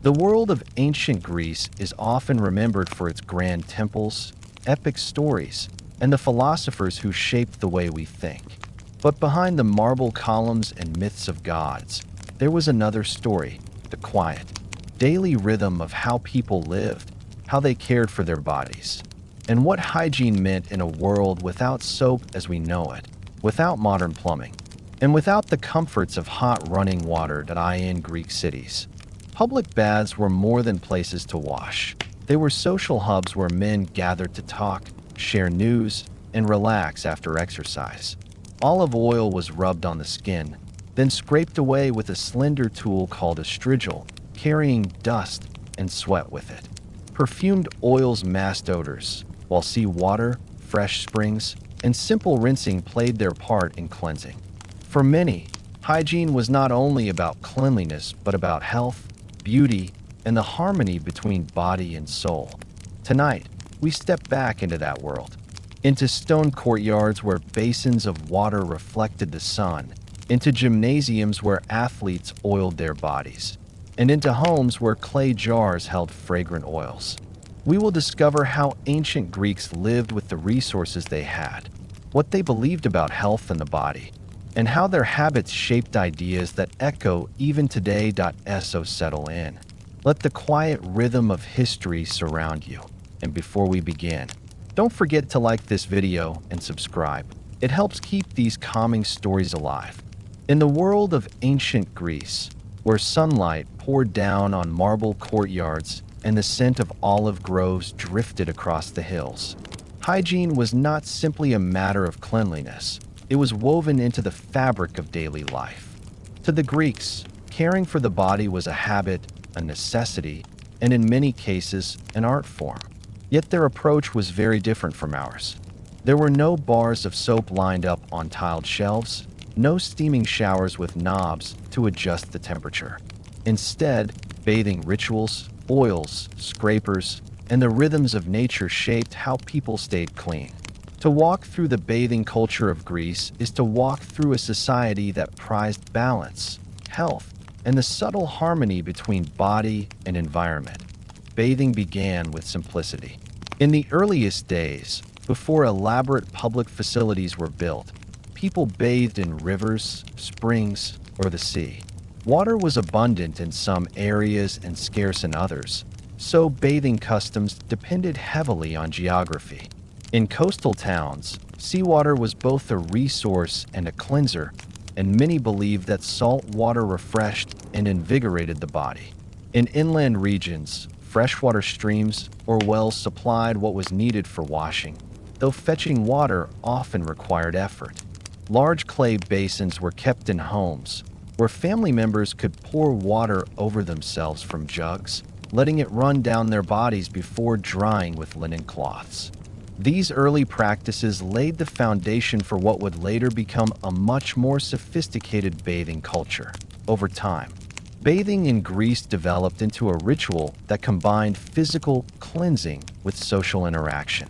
The world of ancient Greece is often remembered for its grand temples, epic stories, and the philosophers who shaped the way we think. But behind the marble columns and myths of gods, there was another story, the quiet, daily rhythm of how people lived, how they cared for their bodies, and what hygiene meant in a world without soap as we know it, without modern plumbing, and without the comforts of hot running water in Greek cities. Public baths were more than places to wash. They were social hubs where men gathered to talk, share news, and relax after exercise. Olive oil was rubbed on the skin, then scraped away with a slender tool called a strigil, carrying dust and sweat with it. Perfumed oils masked odors, while sea water, fresh springs, and simple rinsing played their part in cleansing. For many, hygiene was not only about cleanliness but about health, beauty, and the harmony between body and soul. Tonight, we step back into that world, into stone courtyards where basins of water reflected the sun, into gymnasiums where athletes oiled their bodies, and into homes where clay jars held fragrant oils. We will discover how ancient Greeks lived with the resources they had, what they believed about health and the body, and how their habits shaped ideas that echo even today. So settle in. Let the quiet rhythm of history surround you. And before we begin, don't forget to like this video and subscribe. It helps keep these calming stories alive. In the world of ancient Greece, where sunlight poured down on marble courtyards and the scent of olive groves drifted across the hills, hygiene was not simply a matter of cleanliness. It was woven into the fabric of daily life. To the Greeks, caring for the body was a habit, a necessity, and in many cases, an art form. Yet their approach was very different from ours. There were no bars of soap lined up on tiled shelves, no steaming showers with knobs to adjust the temperature. Instead, bathing rituals, oils, scrapers, and the rhythms of nature shaped how people stayed clean. To walk through the bathing culture of Greece is to walk through a society that prized balance, health, and the subtle harmony between body and environment. Bathing began with simplicity. In the earliest days, before elaborate public facilities were built, people bathed in rivers, springs, or the sea. Water was abundant in some areas and scarce in others, so bathing customs depended heavily on geography. In coastal towns, seawater was both a resource and a cleanser, and many believed that salt water refreshed and invigorated the body. In inland regions, freshwater streams or wells supplied what was needed for washing, though fetching water often required effort. Large clay basins were kept in homes, where family members could pour water over themselves from jugs, letting it run down their bodies before drying with linen cloths. These early practices laid the foundation for what would later become a much more sophisticated bathing culture. Over time, bathing in Greece developed into a ritual that combined physical cleansing with social interaction.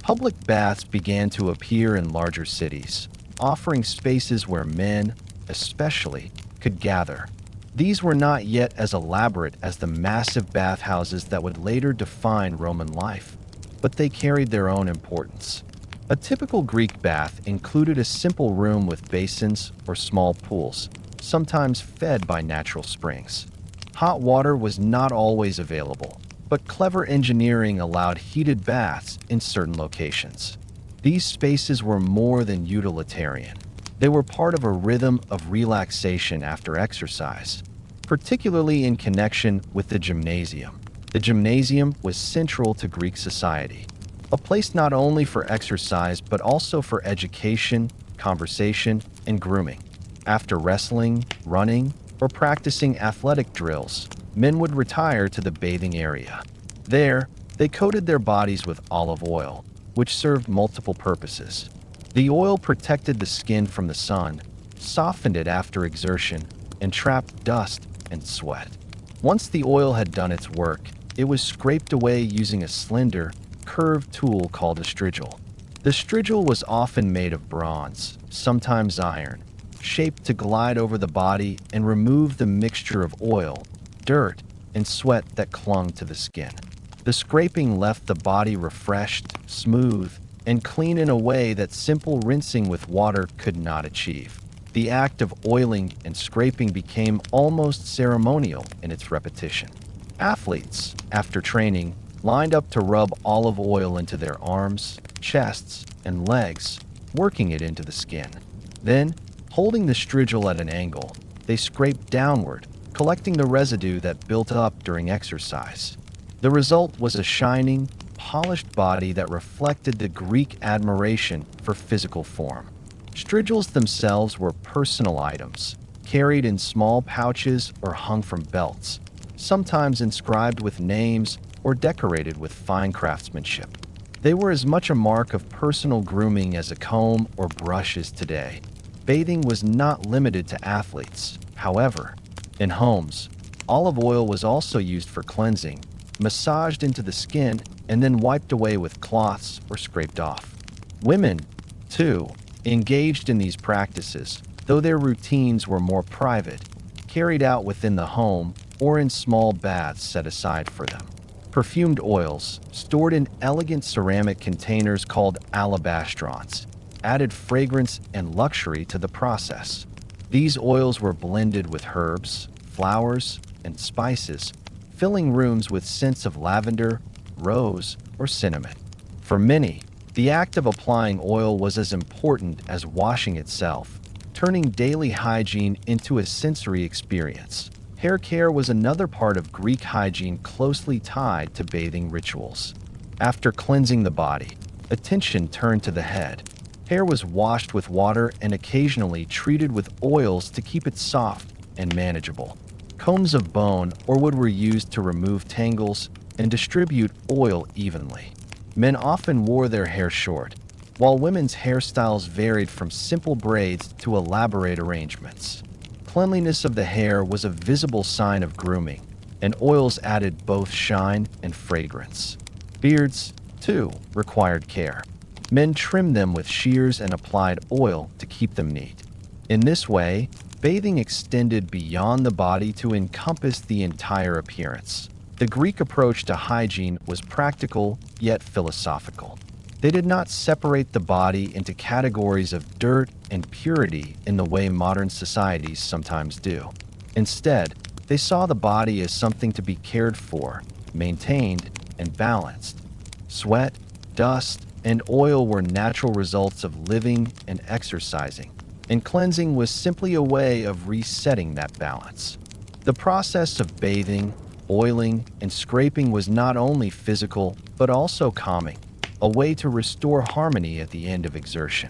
Public baths began to appear in larger cities, offering spaces where men, especially, could gather. These were not yet as elaborate as the massive bathhouses that would later define Roman life, but they carried their own importance. A typical Greek bath included a simple room with basins or small pools, sometimes fed by natural springs. Hot water was not always available, but clever engineering allowed heated baths in certain locations. These spaces were more than utilitarian. They were part of a rhythm of relaxation after exercise, particularly in connection with the gymnasium. The gymnasium was central to Greek society, a place not only for exercise but also for education, conversation, and grooming. After wrestling, running, or practicing athletic drills, men would retire to the bathing area. There, they coated their bodies with olive oil, which served multiple purposes. The oil protected the skin from the sun, softened it after exertion, and trapped dust and sweat. Once the oil had done its work, it was scraped away using a slender, curved tool called a strigil. The strigil was often made of bronze, sometimes iron, shaped to glide over the body and remove the mixture of oil, dirt, and sweat that clung to the skin. The scraping left the body refreshed, smooth, and clean in a way that simple rinsing with water could not achieve. The act of oiling and scraping became almost ceremonial in its repetition. Athletes, after training, lined up to rub olive oil into their arms, chests, and legs, working it into the skin. Then, holding the strigil at an angle, they scraped downward, collecting the residue that built up during exercise. The result was a shining, polished body that reflected the Greek admiration for physical form. Strigils themselves were personal items, carried in small pouches or hung from belts, sometimes inscribed with names or decorated with fine craftsmanship. They were as much a mark of personal grooming as a comb or brush is today. Bathing was not limited to athletes. However, in homes, olive oil was also used for cleansing, massaged into the skin, and then wiped away with cloths or scraped off. Women, too, engaged in these practices, though their routines were more private, carried out within the home or in small baths set aside for them. Perfumed oils, stored in elegant ceramic containers called alabastrons, added fragrance and luxury to the process. These oils were blended with herbs, flowers, and spices, filling rooms with scents of lavender, rose, or cinnamon. For many, the act of applying oil was as important as washing itself, turning daily hygiene into a sensory experience. Hair care was another part of Greek hygiene closely tied to bathing rituals. After cleansing the body, attention turned to the head. Hair was washed with water and occasionally treated with oils to keep it soft and manageable. Combs of bone or wood were used to remove tangles and distribute oil evenly. Men often wore their hair short, while women's hairstyles varied from simple braids to elaborate arrangements. Cleanliness of the hair was a visible sign of grooming, and oils added both shine and fragrance. Beards, too, required care. Men trimmed them with shears and applied oil to keep them neat. In this way, bathing extended beyond the body to encompass the entire appearance. The Greek approach to hygiene was practical yet philosophical. They did not separate the body into categories of dirt and purity in the way modern societies sometimes do. Instead, they saw the body as something to be cared for, maintained, and balanced. Sweat, dust, and oil were natural results of living and exercising, and cleansing was simply a way of resetting that balance. The process of bathing, oiling, and scraping was not only physical, but also calming, a way to restore harmony at the end of exertion.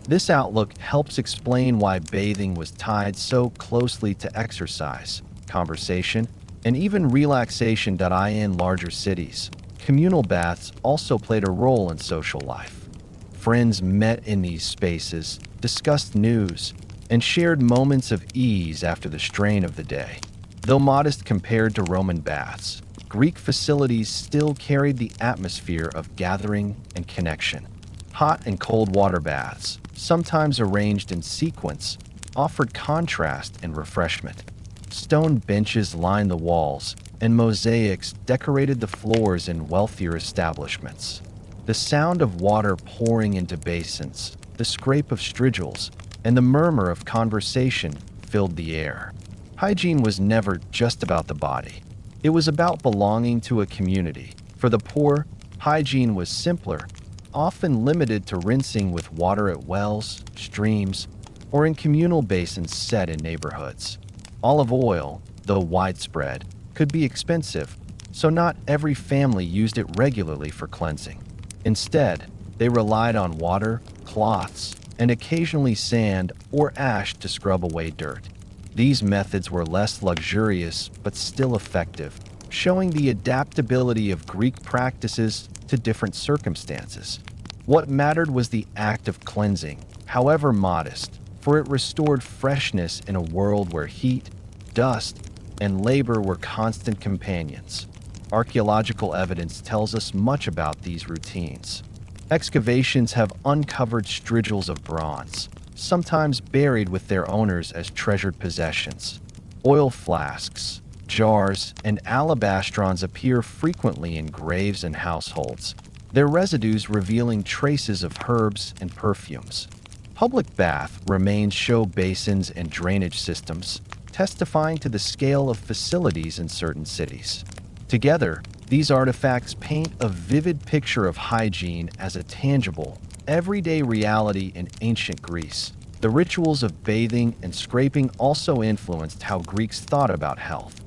This outlook helps explain why bathing was tied so closely to exercise, conversation, and even relaxation. In larger cities, communal baths also played a role in social life. Friends met in these spaces, discussed news, and shared moments of ease after the strain of the day. Though modest compared to Roman baths, Greek facilities still carried the atmosphere of gathering and connection. Hot and cold water baths, sometimes arranged in sequence, offered contrast and refreshment. Stone benches lined the walls, and mosaics decorated the floors in wealthier establishments. The sound of water pouring into basins, the scrape of strigils, and the murmur of conversation filled the air. Hygiene was never just about the body. It was about belonging to a community. For the poor, hygiene was simpler, often limited to rinsing with water at wells, streams, or in communal basins set in neighborhoods. Olive oil, though widespread, could be expensive, so not every family used it regularly for cleansing. Instead, they relied on water, cloths, and occasionally sand or ash to scrub away dirt. These methods were less luxurious but still effective, showing the adaptability of Greek practices to different circumstances. What mattered was the act of cleansing, however modest, for it restored freshness in a world where heat, dust, and labor were constant companions. Archaeological evidence tells us much about these routines. Excavations have uncovered strigils of bronze, sometimes buried with their owners as treasured possessions. Oil flasks, jars, and alabastrons appear frequently in graves and households, their residues revealing traces of herbs and perfumes. Public bath remains show basins and drainage systems, testifying to the scale of facilities in certain cities. Together, these artifacts paint a vivid picture of hygiene as a tangible, everyday reality in ancient Greece. The rituals of bathing and scraping also influenced how Greeks thought about health.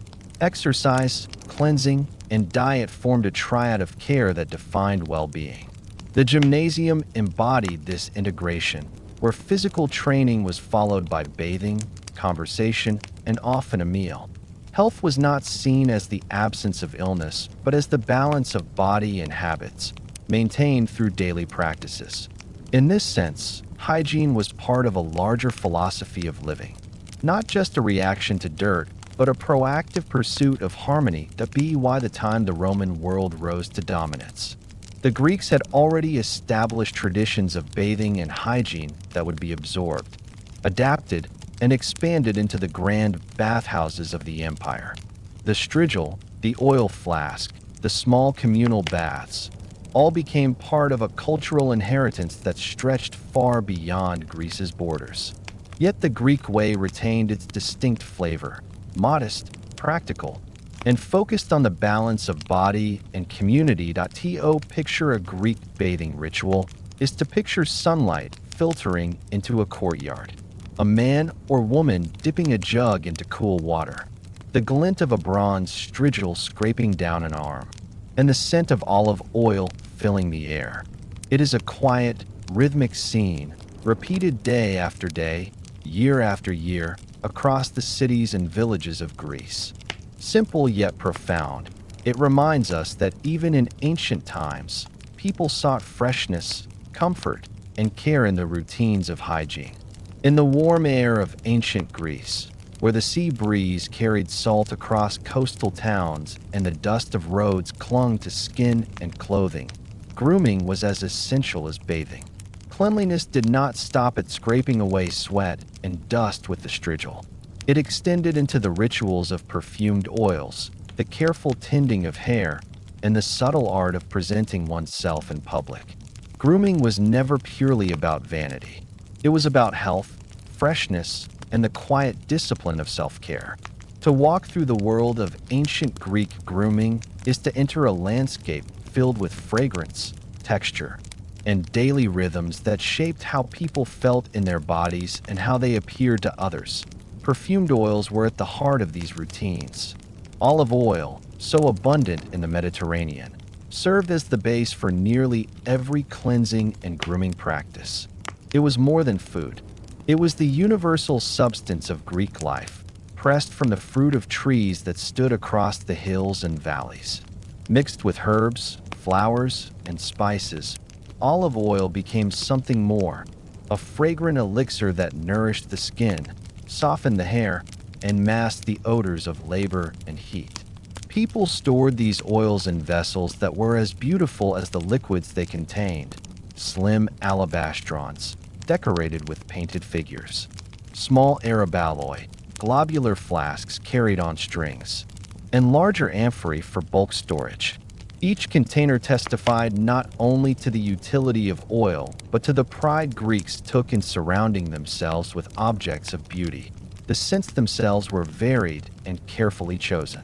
Exercise, cleansing, and diet formed a triad of care that defined well-being. The gymnasium embodied this integration, where physical training was followed by bathing, conversation, and often a meal. Health was not seen as the absence of illness, but as the balance of body and habits, maintained through daily practices. In this sense, hygiene was part of a larger philosophy of living, not just a reaction to dirt, but a proactive pursuit of harmony that by the time the Roman world rose to dominance. The Greeks had already established traditions of bathing and hygiene that would be absorbed, adapted, and expanded into the grand bathhouses of the empire. The strigil, the oil flask, the small communal baths, all became part of a cultural inheritance that stretched far beyond Greece's borders. Yet the Greek way retained its distinct flavor, modest, practical, and focused on the balance of body and community. To picture a Greek bathing ritual is to picture sunlight filtering into a courtyard, a man or woman dipping a jug into cool water, the glint of a bronze strigil scraping down an arm, and the scent of olive oil filling the air. It is a quiet, rhythmic scene, repeated day after day, year after year, across the cities and villages of Greece. Simple yet profound, it reminds us that even in ancient times, people sought freshness, comfort, and care in the routines of hygiene. In the warm air of ancient Greece, where the sea breeze carried salt across coastal towns and the dust of roads clung to skin and clothing, grooming was as essential as bathing. Cleanliness did not stop at scraping away sweat and dust with the strigil. It extended into the rituals of perfumed oils, the careful tending of hair, and the subtle art of presenting oneself in public. Grooming was never purely about vanity. It was about health, freshness, and the quiet discipline of self-care. To walk through the world of ancient Greek grooming is to enter a landscape filled with fragrance, texture, and daily rhythms that shaped how people felt in their bodies and how they appeared to others. Perfumed oils were at the heart of these routines. Olive oil, so abundant in the Mediterranean, served as the base for nearly every cleansing and grooming practice. It was more than food. It was the universal substance of Greek life, pressed from the fruit of trees that stood across the hills and valleys. Mixed with herbs, flowers, and spices, olive oil became something more, a fragrant elixir that nourished the skin, softened the hair, and masked the odors of labor and heat. People stored these oils in vessels that were as beautiful as the liquids they contained, slim alabastrons, decorated with painted figures, small arabaloi, globular flasks carried on strings, and larger amphorae for bulk storage. Each container testified not only to the utility of oil, but to the pride Greeks took in surrounding themselves with objects of beauty. The scents themselves were varied and carefully chosen.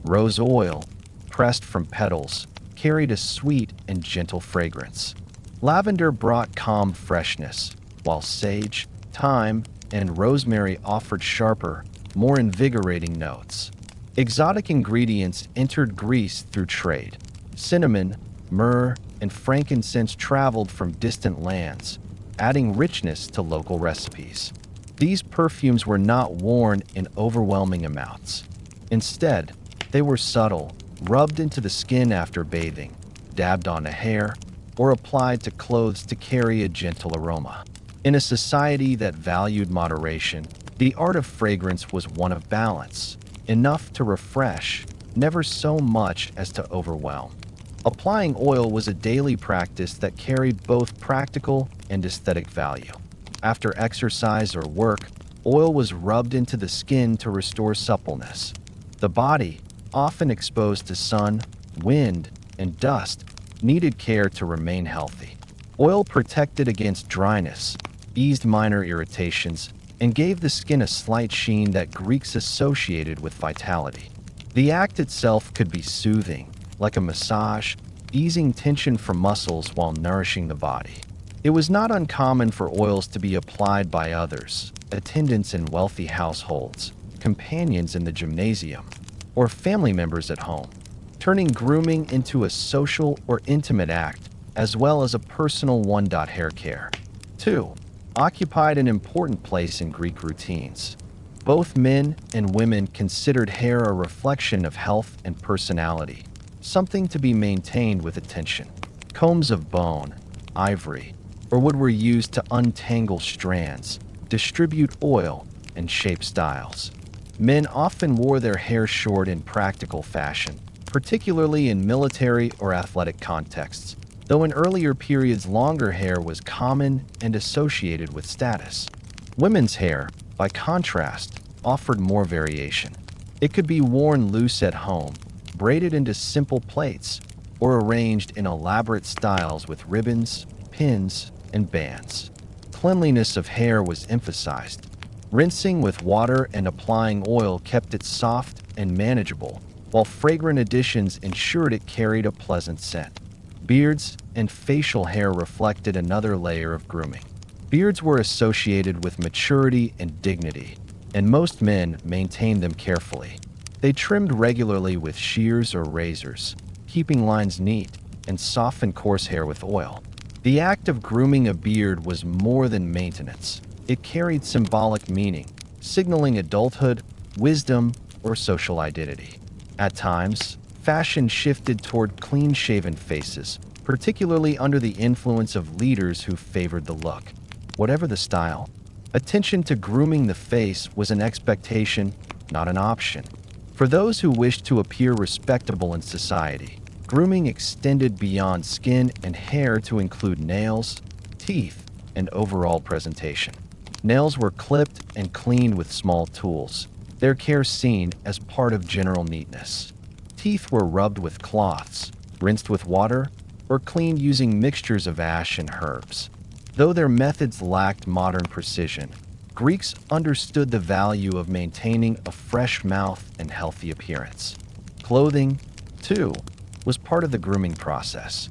Rose oil, pressed from petals, carried a sweet and gentle fragrance. Lavender brought calm freshness, while sage, thyme, and rosemary offered sharper, more invigorating notes. Exotic ingredients entered Greece through trade. Cinnamon, myrrh, and frankincense traveled from distant lands, adding richness to local recipes. These perfumes were not worn in overwhelming amounts. Instead, they were subtle, rubbed into the skin after bathing, dabbed onto hair, or applied to clothes to carry a gentle aroma. In a society that valued moderation, the art of fragrance was one of balance, enough to refresh, never so much as to overwhelm. Applying oil was a daily practice that carried both practical and aesthetic value. After exercise or work, oil was rubbed into the skin to restore suppleness. The body, often exposed to sun, wind, and dust, needed care to remain healthy. Oil protected against dryness, eased minor irritations, and gave the skin a slight sheen that Greeks associated with vitality. The act itself could be soothing, like a massage, easing tension from muscles while nourishing the body. It was not uncommon for oils to be applied by others, attendants in wealthy households, companions in the gymnasium, or family members at home, turning grooming into a social or intimate act as well as a personal one. Hair care, 2. Occupied an important place in Greek routines. Both men and women considered hair a reflection of health and personality, something to be maintained with attention. Combs of bone, ivory, or wood were used to untangle strands, distribute oil, and shape styles. Men often wore their hair short in practical fashion, particularly in military or athletic contexts, though in earlier periods longer hair was common and associated with status. Women's hair, by contrast, offered more variation. It could be worn loose at home, braided into simple plaits, or arranged in elaborate styles with ribbons, pins, and bands. Cleanliness of hair was emphasized. Rinsing with water and applying oil kept it soft and manageable, while fragrant additions ensured it carried a pleasant scent. Beards and facial hair reflected another layer of grooming. Beards were associated with maturity and dignity, and most men maintained them carefully. They trimmed regularly with shears or razors, keeping lines neat, and softened coarse hair with oil. The act of grooming a beard was more than maintenance. It carried symbolic meaning, signaling adulthood, wisdom, or social identity. At times, fashion shifted toward clean-shaven faces, particularly under the influence of leaders who favored the look. Whatever the style, attention to grooming the face was an expectation, not an option. For those who wished to appear respectable in society, grooming extended beyond skin and hair to include nails, teeth, and overall presentation. Nails were clipped and cleaned with small tools, their care seen as part of general neatness. Teeth were rubbed with cloths, rinsed with water, or cleaned using mixtures of ash and herbs. Though their methods lacked modern precision, Greeks understood the value of maintaining a fresh mouth and healthy appearance. Clothing, too, was part of the grooming process.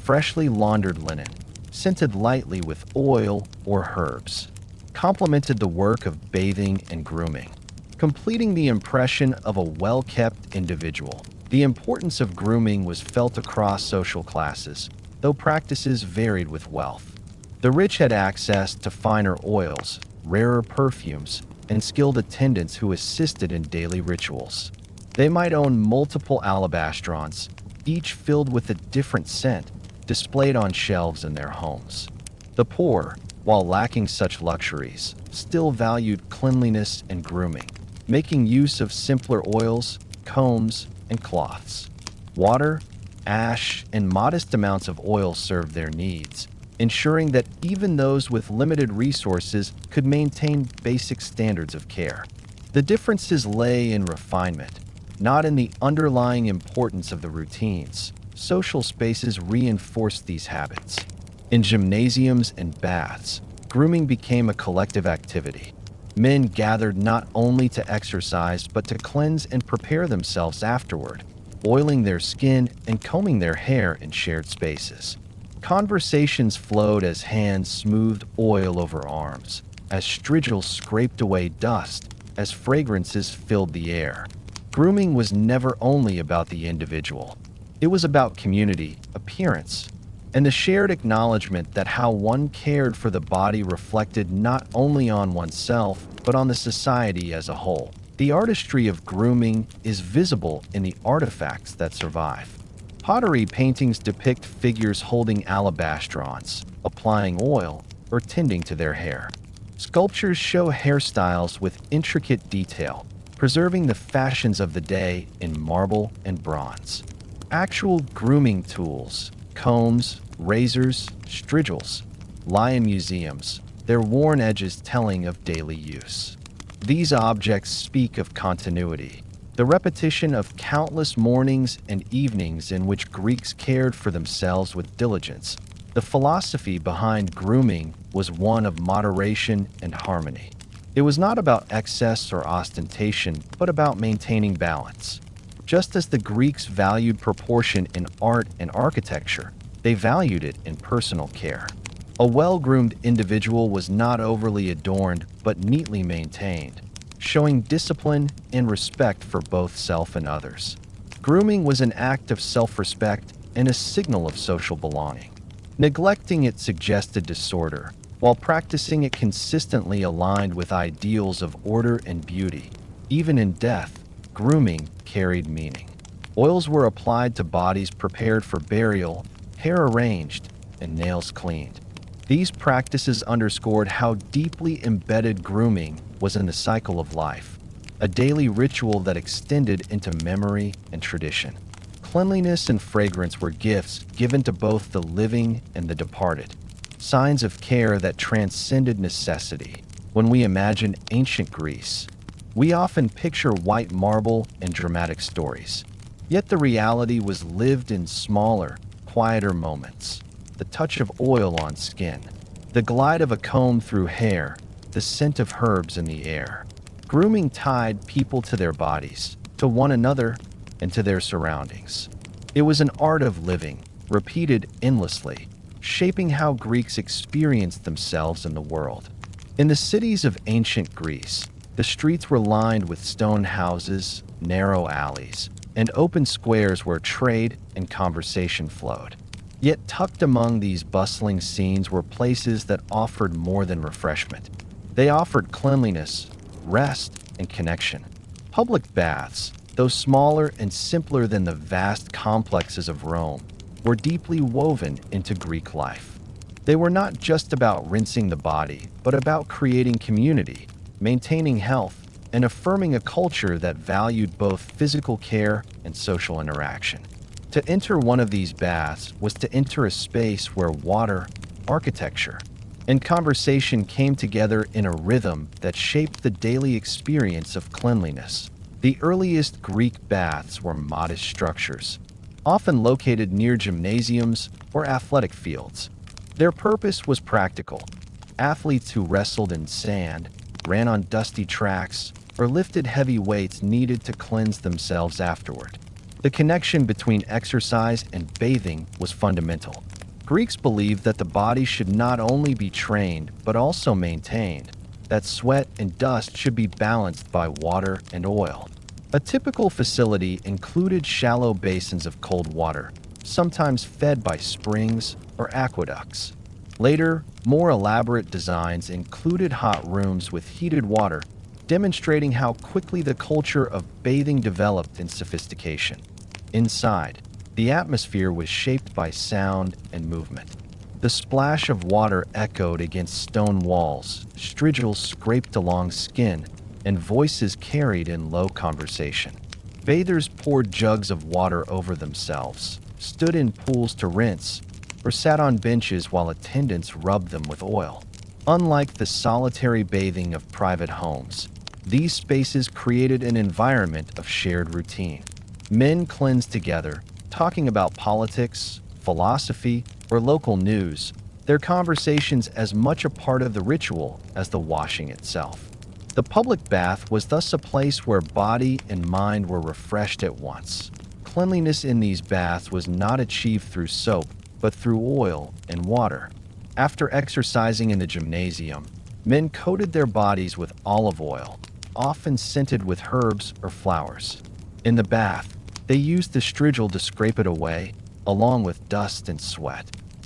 Freshly laundered linen, scented lightly with oil or herbs, complemented the work of bathing and grooming, completing the impression of a well-kept individual. The importance of grooming was felt across social classes, though practices varied with wealth. The rich had access to finer oils, rarer perfumes, and skilled attendants who assisted in daily rituals. They might own multiple alabastrons, each filled with a different scent, displayed on shelves in their homes. The poor, while lacking such luxuries, still valued cleanliness and grooming, making use of simpler oils, combs, and cloths. Water, ash, and modest amounts of oil served their needs, ensuring that even those with limited resources could maintain basic standards of care. The differences lay in refinement, not in the underlying importance of the routines. Social spaces reinforced these habits. In gymnasiums and baths, grooming became a collective activity. Men gathered not only to exercise but to cleanse and prepare themselves afterward, oiling their skin and combing their hair in shared spaces. Conversations flowed as hands smoothed oil over arms, as strigils scraped away dust, as fragrances filled the air. Grooming was never only about the individual. It was about community, appearance, and the shared acknowledgement that how one cared for the body reflected not only on oneself, but on the society as a whole. The artistry of grooming is visible in the artifacts that survive. Pottery paintings depict figures holding alabastrons, applying oil, or tending to their hair. Sculptures show hairstyles with intricate detail, preserving the fashions of the day in marble and bronze. Actual grooming tools, combs, razors, strigils, lie in museums, their worn edges telling of daily use. These objects speak of continuity, The repetition of countless mornings and evenings in which Greeks cared for themselves with diligence. The philosophy behind grooming was one of moderation and harmony. It was not about excess or ostentation, but about maintaining balance. Just as the Greeks valued proportion in art and architecture, they valued it in personal care. A well-groomed individual was not overly adorned, but neatly maintained, showing discipline and respect for both self and others. Grooming was an act of self-respect and a signal of social belonging. Neglecting it suggested disorder, while practicing it consistently aligned with ideals of order and beauty. Even in death, grooming carried meaning. Oils were applied to bodies prepared for burial, hair arranged, and nails cleaned. These practices underscored how deeply embedded grooming was in the cycle of life, a daily ritual that extended into memory and tradition. Cleanliness and fragrance were gifts given to both the living and the departed, signs of care that transcended necessity. When we imagine ancient Greece, we often picture white marble and dramatic stories. Yet the reality was lived in smaller, quieter moments. The touch of oil on skin, the glide of a comb through hair, the scent of herbs in the air. Grooming tied people to their bodies, to one another, and to their surroundings. It was an art of living, repeated endlessly, shaping how Greeks experienced themselves in the world. In the cities of ancient Greece, the streets were lined with stone houses, narrow alleys, and open squares where trade and conversation flowed. Yet tucked among these bustling scenes were places that offered more than refreshment. They offered cleanliness, rest, and connection. Public baths, though smaller and simpler than the vast complexes of Rome, were deeply woven into Greek life. They were not just about rinsing the body, but about creating community, maintaining health, and affirming a culture that valued both physical care and social interaction. To enter one of these baths was to enter a space where water, architecture, and conversation came together in a rhythm that shaped the daily experience of cleanliness. The earliest Greek baths were modest structures, often located near gymnasiums or athletic fields. Their purpose was practical. Athletes who wrestled in sand, ran on dusty tracks, or lifted heavy weights needed to cleanse themselves afterward. The connection between exercise and bathing was fundamental. Greeks believed that the body should not only be trained, but also maintained, that sweat and dust should be balanced by water and oil. A typical facility included shallow basins of cold water, sometimes fed by springs or aqueducts. Later, more elaborate designs included hot rooms with heated water, demonstrating how quickly the culture of bathing developed in sophistication. Inside, the atmosphere was shaped by sound and movement. The splash of water echoed against stone walls, strigils scraped along skin, and voices carried in low conversation. Bathers poured jugs of water over themselves, stood in pools to rinse, or sat on benches while attendants rubbed them with oil. Unlike the solitary bathing of private homes, these spaces created an environment of shared routine. Men cleansed together, talking about politics, philosophy, or local news, their conversations as much a part of the ritual as the washing itself. The public bath was thus a place where body and mind were refreshed at once. Cleanliness in these baths was not achieved through soap, but through oil and water. After exercising in the gymnasium, men coated their bodies with olive oil, often scented with herbs or flowers. In the bath, they used the strigil to scrape it away, along with dust and sweat.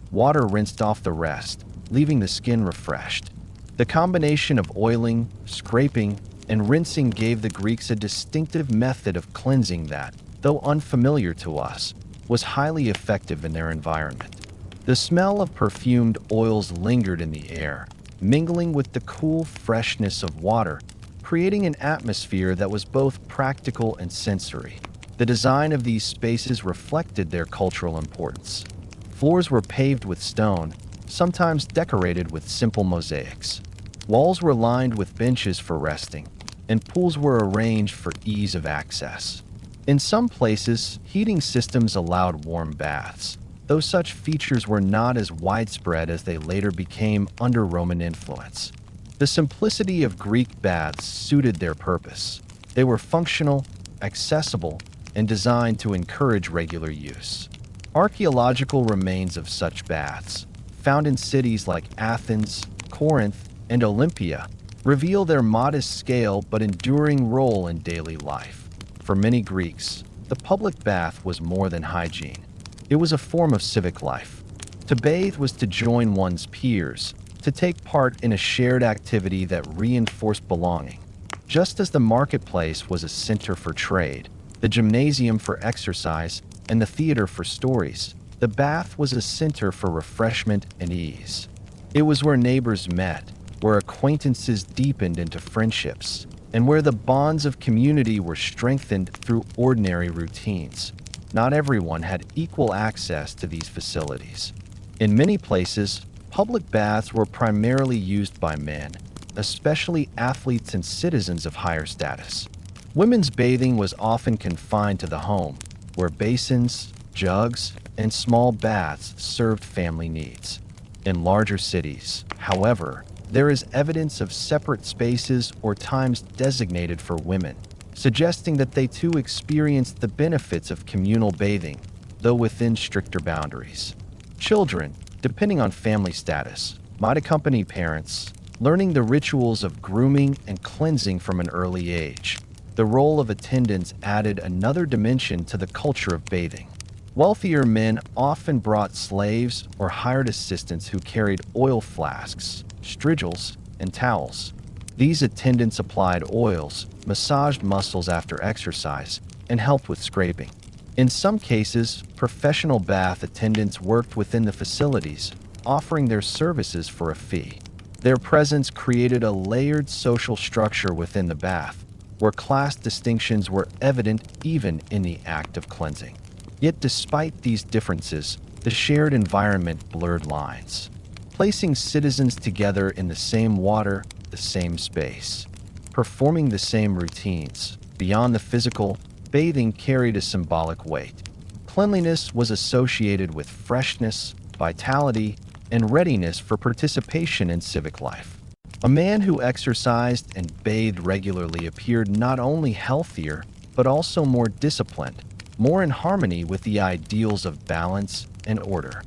Water rinsed off the rest, leaving the skin refreshed. The combination of oiling, scraping, and rinsing gave the Greeks a distinctive method of cleansing that, though unfamiliar to us, was highly effective in their environment. The smell of perfumed oils lingered in the air, mingling with the cool freshness of water, creating an atmosphere that was both practical and sensory. The design of these spaces reflected their cultural importance. Floors were paved with stone, sometimes decorated with simple mosaics. Walls were lined with benches for resting, and pools were arranged for ease of access. In some places, heating systems allowed warm baths, though such features were not as widespread as they later became under Roman influence. The simplicity of Greek baths suited their purpose. They were functional, accessible, and designed to encourage regular use. Archaeological remains of such baths, found in cities like Athens, Corinth, and Olympia, reveal their modest scale but enduring role in daily life. For many Greeks, the public bath was more than hygiene. It was a form of civic life. To bathe was to join one's peers, to take part in a shared activity that reinforced belonging. Just as the marketplace was a center for trade, the gymnasium for exercise, and the theater for stories, the bath was a center for refreshment and ease. It was where neighbors met, where acquaintances deepened into friendships, and where the bonds of community were strengthened through ordinary routines. Not everyone had equal access to these facilities. In many places, public baths were primarily used by men, especially athletes and citizens of higher status. Women's bathing was often confined to the home, where basins, jugs, and small baths served family needs. In larger cities, however, there is evidence of separate spaces or times designated for women, suggesting that they too experienced the benefits of communal bathing, though within stricter boundaries. Children, depending on family status, might accompany parents, learning the rituals of grooming and cleansing from an early age. The role of attendants added another dimension to the culture of bathing. Wealthier men often brought slaves or hired assistants who carried oil flasks, strigils, and towels. These attendants applied oils, massaged muscles after exercise, and helped with scraping. In some cases, professional bath attendants worked within the facilities, offering their services for a fee. Their presence created a layered social structure within the bath, where class distinctions were evident even in the act of cleansing. Yet despite these differences, the shared environment blurred lines, placing citizens together in the same water, the same space, performing the same routines. Beyond the physical, bathing carried a symbolic weight. Cleanliness was associated with freshness, vitality, and readiness for participation in civic life. A man who exercised and bathed regularly appeared not only healthier, but also more disciplined, more in harmony with the ideals of balance and order.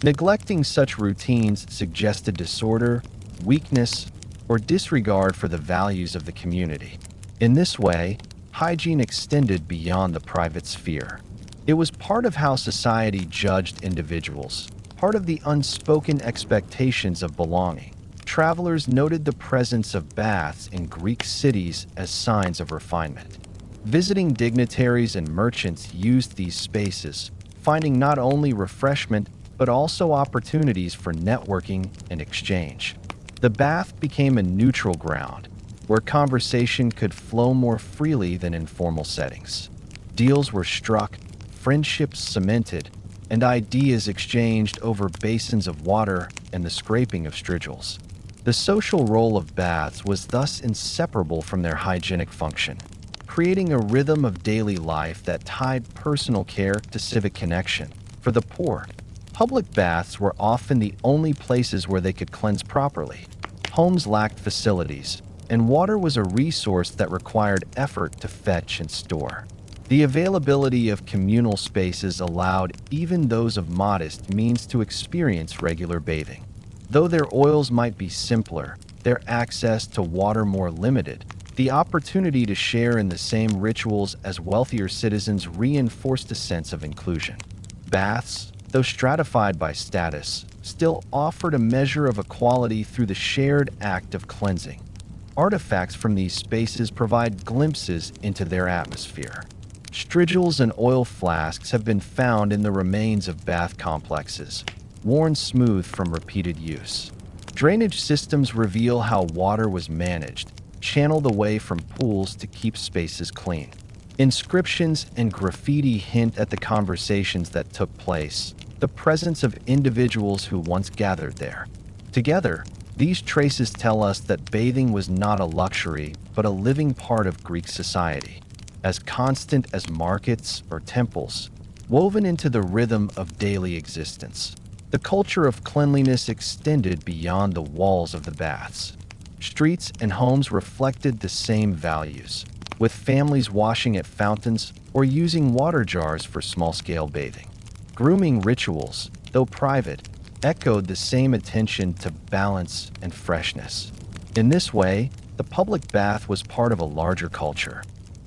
Neglecting such routines suggested disorder, weakness, or disregard for the values of the community. In this way, hygiene extended beyond the private sphere. It was part of how society judged individuals, part of the unspoken expectations of belonging. Travelers noted the presence of baths in Greek cities as signs of refinement. Visiting dignitaries and merchants used these spaces, finding not only refreshment but also opportunities for networking and exchange. The bath became a neutral ground, where conversation could flow more freely than in formal settings. Deals were struck, friendships cemented, and ideas exchanged over basins of water and the scraping of strigils. The social role of baths was thus inseparable from their hygienic function, creating a rhythm of daily life that tied personal care to civic connection. For the poor, public baths were often the only places where they could cleanse properly. Homes lacked facilities, and water was a resource that required effort to fetch and store. The availability of communal spaces allowed even those of modest means to experience regular bathing. Though their oils might be simpler, their access to water more limited, the opportunity to share in the same rituals as wealthier citizens reinforced a sense of inclusion. Baths, though stratified by status, still offered a measure of equality through the shared act of cleansing. Artifacts from these spaces provide glimpses into their atmosphere. Strigils and oil flasks have been found in the remains of bath complexes, worn smooth from repeated use. Drainage systems reveal how water was managed, channeled away from pools to keep spaces clean. Inscriptions and graffiti hint at the conversations that took place, the presence of individuals who once gathered there. Together, these traces tell us that bathing was not a luxury, but a living part of Greek society, as constant as markets or temples, woven into the rhythm of daily existence. The culture of cleanliness extended beyond the walls of the baths. Streets and homes reflected the same values, with families washing at fountains or using water jars for small-scale bathing. Grooming rituals, though private, echoed the same attention to balance and freshness. In this way, the public bath was part of a larger culture,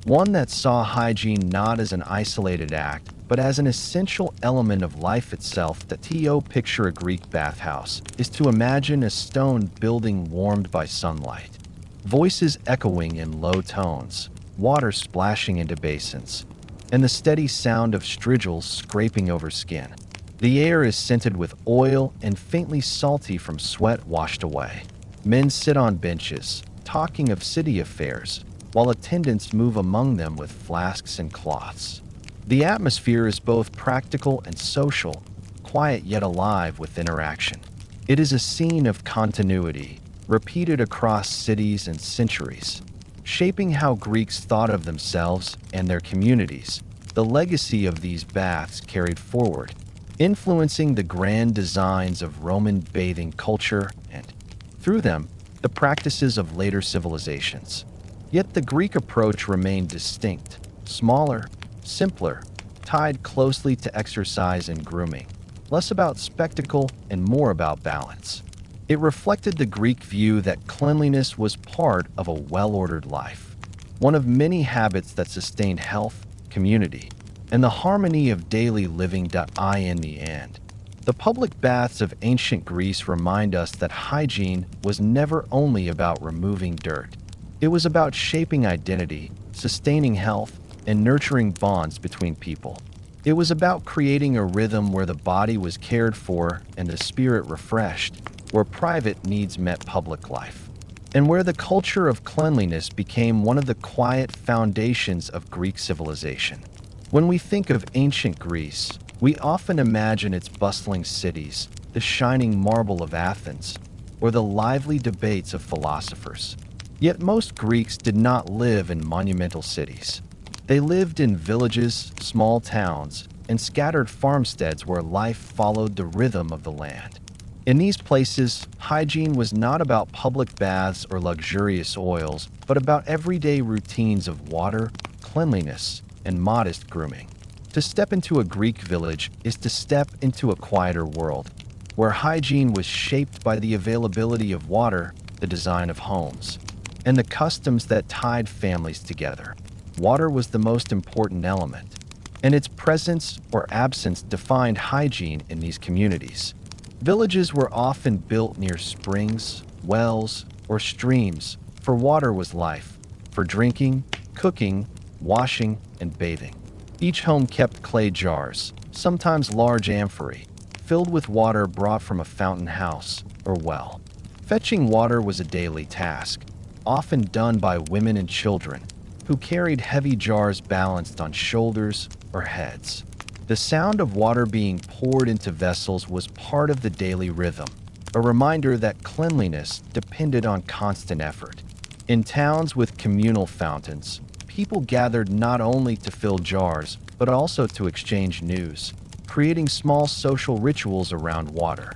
one that saw hygiene not as an isolated act, but as an essential element of life itself. To picture a Greek bathhouse is to imagine a stone building warmed by sunlight, voices echoing in low tones, water splashing into basins, and the steady sound of strigils scraping over skin. The air is scented with oil and faintly salty from sweat washed away. Men sit on benches, talking of city affairs, while attendants move among them with flasks and cloths. The atmosphere is both practical and social, quiet yet alive with interaction. It is a scene of continuity, repeated across cities and centuries, shaping how Greeks thought of themselves and their communities. The legacy of these baths carried forward, influencing the grand designs of Roman bathing culture and, through them, the practices of later civilizations. Yet the Greek approach remained distinct, smaller, simpler, tied closely to exercise and grooming, less about spectacle and more about balance. It reflected the Greek view that cleanliness was part of a well-ordered life, one of many habits that sustained health, community, and the harmony of daily living. In the end, the public baths of ancient Greece remind us that hygiene was never only about removing dirt. It was about shaping identity, sustaining health, and nurturing bonds between people. It was about creating a rhythm where the body was cared for and the spirit refreshed, where private needs met public life, and where the culture of cleanliness became one of the quiet foundations of Greek civilization. When we think of ancient Greece, we often imagine its bustling cities, the shining marble of Athens, or the lively debates of philosophers. Yet most Greeks did not live in monumental cities. They lived in villages, small towns, and scattered farmsteads where life followed the rhythm of the land. In these places, hygiene was not about public baths or luxurious oils, but about everyday routines of water, cleanliness, and modest grooming. To step into a Greek village is to step into a quieter world, where hygiene was shaped by the availability of water, the design of homes, and the customs that tied families together. Water was the most important element, and its presence or absence defined hygiene in these communities. Villages were often built near springs, wells, or streams, for water was life, for drinking, cooking, washing, and bathing. Each home kept clay jars, sometimes large amphorae, filled with water brought from a fountain house or well. Fetching water was a daily task, often done by women and children, who carried heavy jars balanced on shoulders or heads. The sound of water being poured into vessels was part of the daily rhythm, a reminder that cleanliness depended on constant effort. In towns with communal fountains, people gathered not only to fill jars, but also to exchange news, creating small social rituals around water.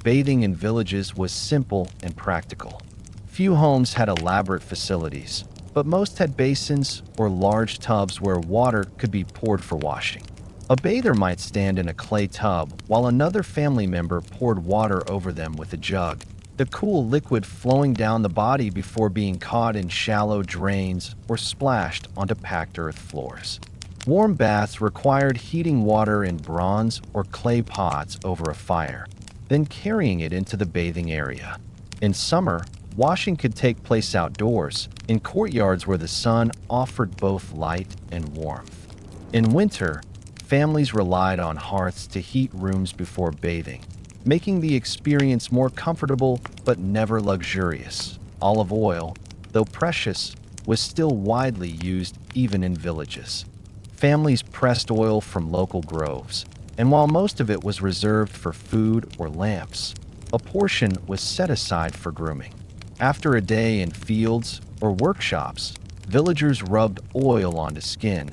Bathing in villages was simple and practical. Few homes had elaborate facilities, but most had basins or large tubs where water could be poured for washing. A bather might stand in a clay tub while another family member poured water over them with a jug, the cool liquid flowing down the body before being caught in shallow drains or splashed onto packed earth floors. Warm baths required heating water in bronze or clay pots over a fire, then carrying it into the bathing area. In summer, washing could take place outdoors, in courtyards where the sun offered both light and warmth. In winter, families relied on hearths to heat rooms before bathing, making the experience more comfortable but never luxurious. Olive oil, though precious, was still widely used even in villages. Families pressed oil from local groves, and while most of it was reserved for food or lamps, a portion was set aside for grooming. After a day in fields or workshops, villagers rubbed oil onto skin,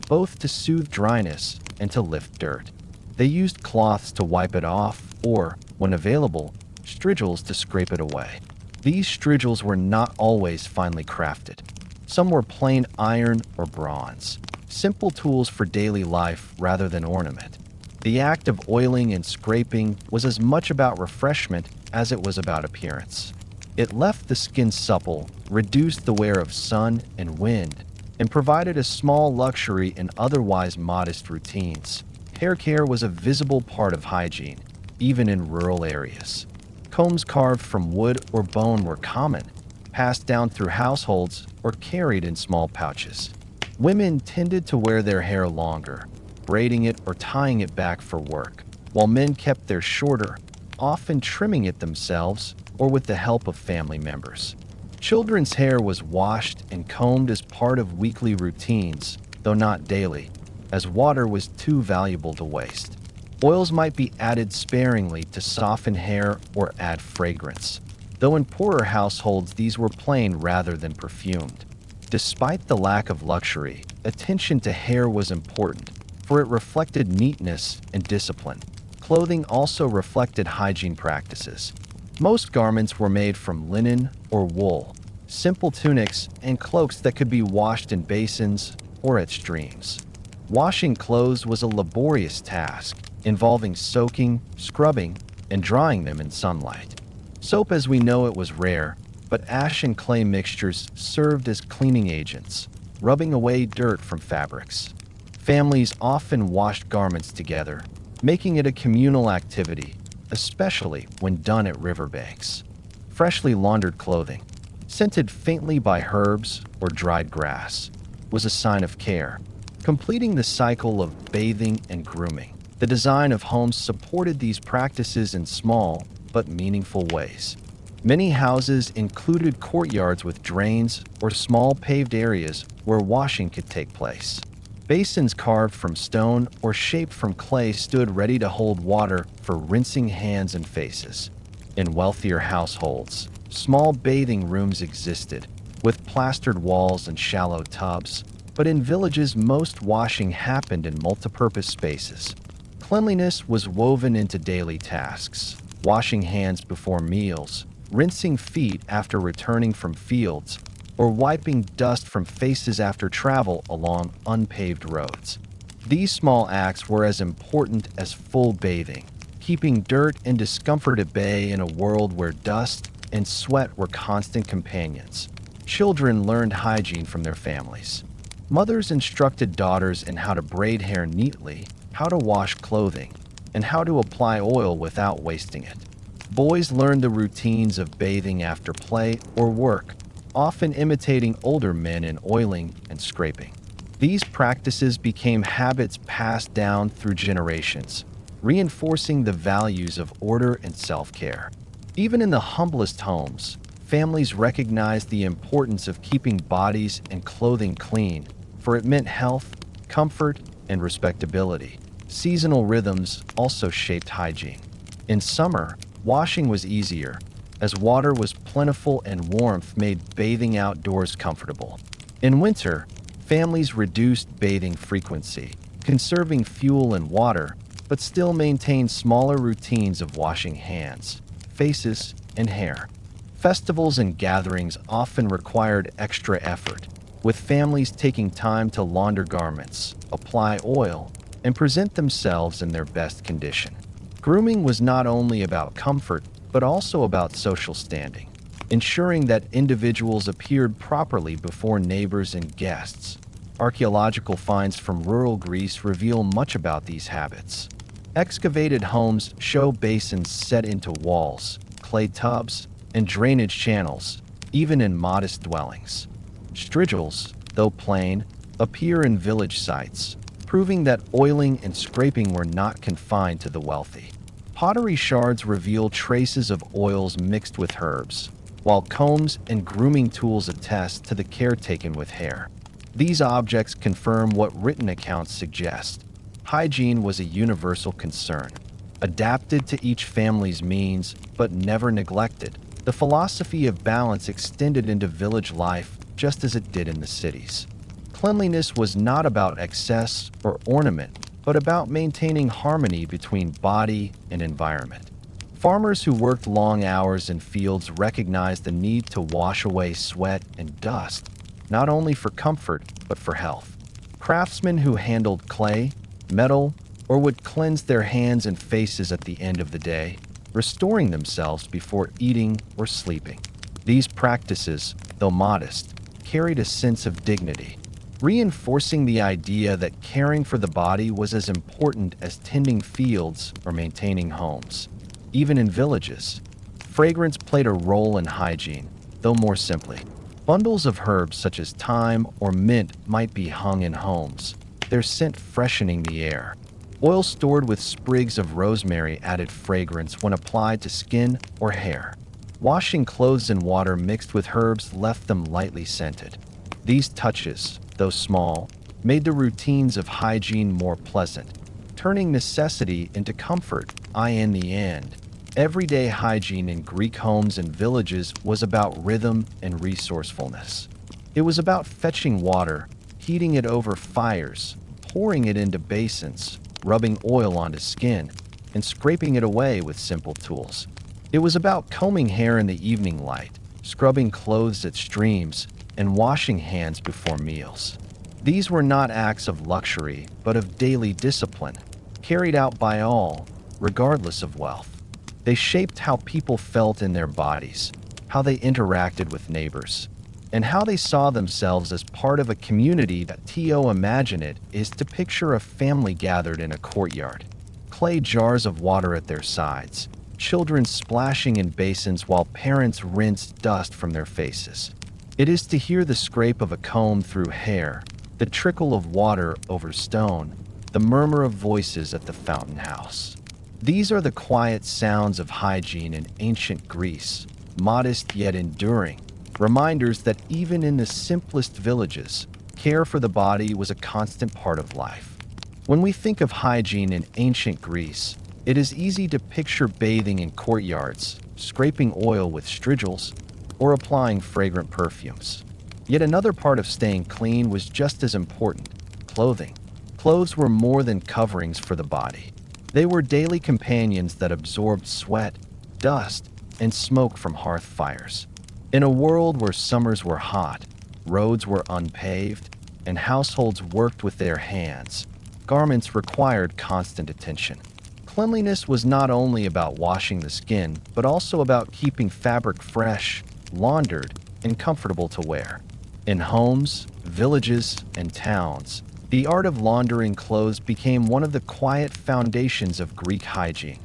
both to soothe dryness and to lift dirt. They used cloths to wipe it off or, when available, strigils to scrape it away. These strigils were not always finely crafted. Some were plain iron or bronze, simple tools for daily life rather than ornament. The act of oiling and scraping was as much about refreshment as it was about appearance. It left the skin supple, reduced the wear of sun and wind, and provided a small luxury in otherwise modest routines. Hair care was a visible part of hygiene, even in rural areas. Combs carved from wood or bone were common, passed down through households or carried in small pouches. Women tended to wear their hair longer, braiding it or tying it back for work, while men kept theirs shorter, often trimming it themselves or with the help of family members. Children's hair was washed and combed as part of weekly routines, though not daily, as water was too valuable to waste. Oils might be added sparingly to soften hair or add fragrance, though in poorer households these were plain rather than perfumed. Despite the lack of luxury, attention to hair was important, for it reflected neatness and discipline. Clothing also reflected hygiene practices. Most garments were made from linen or wool, simple tunics and cloaks that could be washed in basins or at streams. Washing clothes was a laborious task, involving soaking, scrubbing, and drying them in sunlight. Soap as we know it was rare, but ash and clay mixtures served as cleaning agents, rubbing away dirt from fabrics. Families often washed garments together, making it a communal activity, especially when done at riverbanks. Freshly laundered clothing, scented faintly by herbs or dried grass, was a sign of care, completing the cycle of bathing and grooming. The design of homes supported these practices in small but meaningful ways. Many houses included courtyards with drains or small paved areas where washing could take place. Basins carved from stone or shaped from clay stood ready to hold water for rinsing hands and faces. In wealthier households, small bathing rooms existed, with plastered walls and shallow tubs, but in villages most washing happened in multipurpose spaces. Cleanliness was woven into daily tasks, washing hands before meals, rinsing feet after returning from fields, or wiping dust from faces after travel along unpaved roads. These small acts were as important as full bathing, keeping dirt and discomfort at bay in a world where dust and sweat were constant companions. Children learned hygiene from their families. Mothers instructed daughters in how to braid hair neatly, how to wash clothing, and how to apply oil without wasting it. Boys learned the routines of bathing after play or work, often imitating older men in oiling and scraping. These practices became habits passed down through generations, reinforcing the values of order and self-care. Even in the humblest homes, families recognized the importance of keeping bodies and clothing clean, for it meant health, comfort, and respectability. Seasonal rhythms also shaped hygiene. In summer, washing was easier, as water was plentiful and warmth made bathing outdoors comfortable. In winter, families reduced bathing frequency, conserving fuel and water, but still maintained smaller routines of washing hands, faces, and hair. Festivals and gatherings often required extra effort, with families taking time to launder garments, apply oil, and present themselves in their best condition. Grooming was not only about comfort, but also about social standing, ensuring that individuals appeared properly before neighbors and guests. Archaeological finds from rural Greece reveal much about these habits. Excavated homes show basins set into walls, clay tubs, and drainage channels, even in modest dwellings. Strigils, though plain, appear in village sites, proving that oiling and scraping were not confined to the wealthy. Pottery shards reveal traces of oils mixed with herbs, while combs and grooming tools attest to the care taken with hair. These objects confirm what written accounts suggest. Hygiene was a universal concern, adapted to each family's means, but never neglected. The philosophy of balance extended into village life, just as it did in the cities. Cleanliness was not about excess or ornament, but about maintaining harmony between body and environment. Farmers who worked long hours in fields recognized the need to wash away sweat and dust, not only for comfort, but for health. Craftsmen who handled clay, metal, or would cleanse their hands and faces at the end of the day, restoring themselves before eating or sleeping. These practices, though modest, carried a sense of dignity, reinforcing the idea that caring for the body was as important as tending fields or maintaining homes. Even in villages, fragrance played a role in hygiene, though more simply. Bundles of herbs such as thyme or mint might be hung in homes, their scent freshening the air. Oil stored with sprigs of rosemary added fragrance when applied to skin or hair. Washing clothes in water mixed with herbs left them lightly scented. These touches, though small, made the routines of hygiene more pleasant, turning necessity into comfort. In the end, everyday hygiene in Greek homes and villages was about rhythm and resourcefulness. It was about fetching water, heating it over fires, pouring it into basins, rubbing oil onto skin, and scraping it away with simple tools. It was about combing hair in the evening light, scrubbing clothes at streams, and washing hands before meals. These were not acts of luxury, but of daily discipline, carried out by all, regardless of wealth. They shaped how people felt in their bodies, how they interacted with neighbors, and how they saw themselves as part of a community. Imagine it is to picture a family gathered in a courtyard, clay jars of water at their sides, children splashing in basins while parents rinsed dust from their faces. It is to hear the scrape of a comb through hair, the trickle of water over stone, the murmur of voices at the fountain house. These are the quiet sounds of hygiene in ancient Greece, modest yet enduring, reminders that even in the simplest villages, care for the body was a constant part of life. When we think of hygiene in ancient Greece, it is easy to picture bathing in courtyards, scraping oil with strigils, or applying fragrant perfumes. Yet another part of staying clean was just as important: clothing. Clothes were more than coverings for the body. They were daily companions that absorbed sweat, dust, and smoke from hearth fires. In a world where summers were hot, roads were unpaved, and households worked with their hands, garments required constant attention. Cleanliness was not only about washing the skin, but also about keeping fabric fresh, laundered, and comfortable to wear. In homes, villages, and towns, the art of laundering clothes became one of the quiet foundations of Greek hygiene.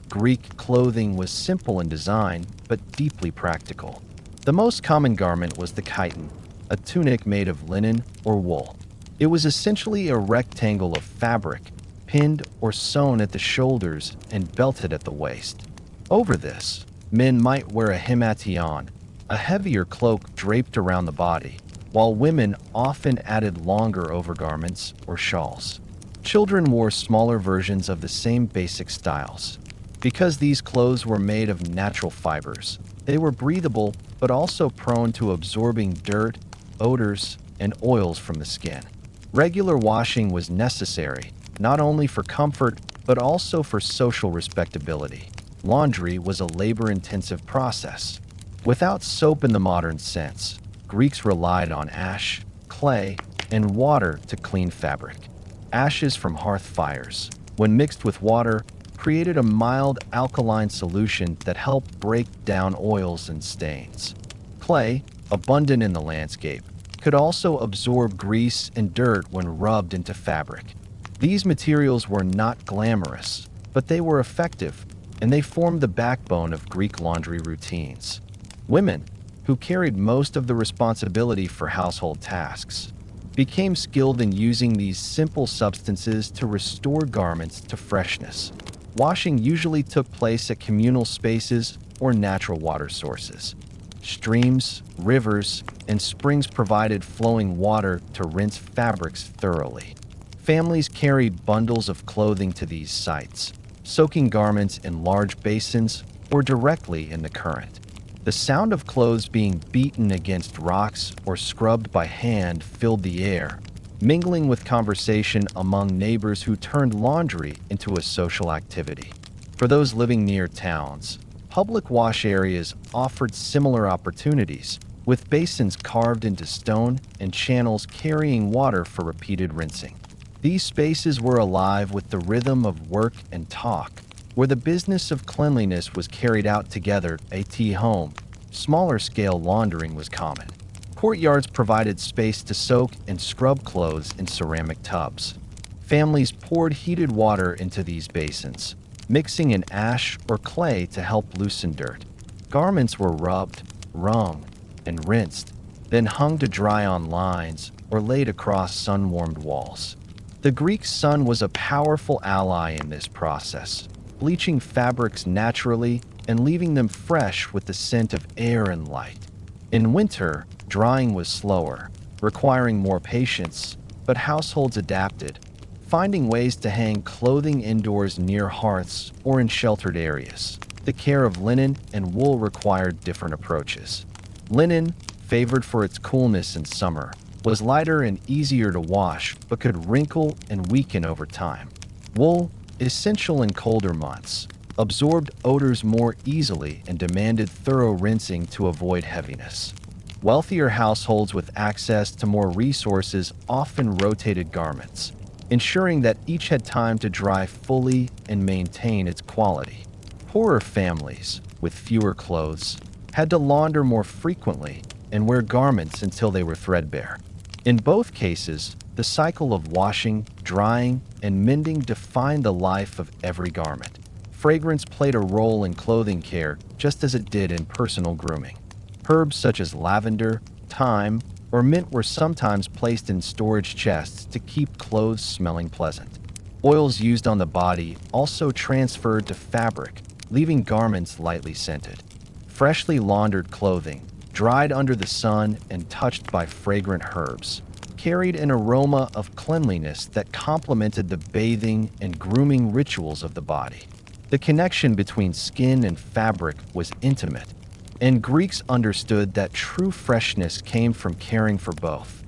Greek clothing was simple in design, but deeply practical. The most common garment was the chiton, a tunic made of linen or wool. It was essentially a rectangle of fabric, pinned or sewn at the shoulders and belted at the waist. Over this, men might wear a himation, a heavier cloak draped around the body, while women often added longer overgarments or shawls. Children wore smaller versions of the same basic styles. Because these clothes were made of natural fibers, they were breathable but also prone to absorbing dirt, odors, and oils from the skin. Regular washing was necessary, not only for comfort but also for social respectability. Laundry was a labor-intensive process. Without soap in the modern sense, Greeks relied on ash, clay, and water to clean fabric. Ashes from hearth fires, when mixed with water, created a mild alkaline solution that helped break down oils and stains. Clay, abundant in the landscape, could also absorb grease and dirt when rubbed into fabric. These materials were not glamorous, but they were effective, and they formed the backbone of Greek laundry routines. Women, who carried most of the responsibility for household tasks, became skilled in using these simple substances to restore garments to freshness. Washing usually took place at communal spaces or natural water sources. Streams, rivers, and springs provided flowing water to rinse fabrics thoroughly. Families carried bundles of clothing to these sites, soaking garments in large basins or directly in the current. The sound of clothes being beaten against rocks or scrubbed by hand filled the air, mingling with conversation among neighbors who turned laundry into a social activity. For those living near towns, public wash areas offered similar opportunities, with basins carved into stone and channels carrying water for repeated rinsing. These spaces were alive with the rhythm of work and talk, where the business of cleanliness was carried out together at home. Smaller-scale laundering was common. Courtyards provided space to soak and scrub clothes in ceramic tubs. Families poured heated water into these basins, mixing in ash or clay to help loosen dirt. Garments were rubbed, wrung, and rinsed, then hung to dry on lines or laid across sun-warmed walls. The Greek sun was a powerful ally in this process, bleaching fabrics naturally and leaving them fresh with the scent of air and light. In winter, drying was slower, requiring more patience, but households adapted, finding ways to hang clothing indoors near hearths or in sheltered areas. The care of linen and wool required different approaches. Linen, favored for its coolness in summer, was lighter and easier to wash but could wrinkle and weaken over time. Wool, essential in colder months, absorbed odors more easily and demanded thorough rinsing to avoid heaviness. Wealthier households with access to more resources often rotated garments, ensuring that each had time to dry fully and maintain its quality. Poorer families, with fewer clothes, had to launder more frequently and wear garments until they were threadbare. In both cases, the cycle of washing, drying, and mending defined the life of every garment. Fragrance played a role in clothing care just as it did in personal grooming. Herbs such as lavender, thyme, or mint were sometimes placed in storage chests to keep clothes smelling pleasant. Oils used on the body also transferred to fabric, leaving garments lightly scented. Freshly laundered clothing, dried under the sun and touched by fragrant herbs, carried an aroma of cleanliness that complemented the bathing and grooming rituals of the body. The connection between skin and fabric was intimate, and Greeks understood that true freshness came from caring for both.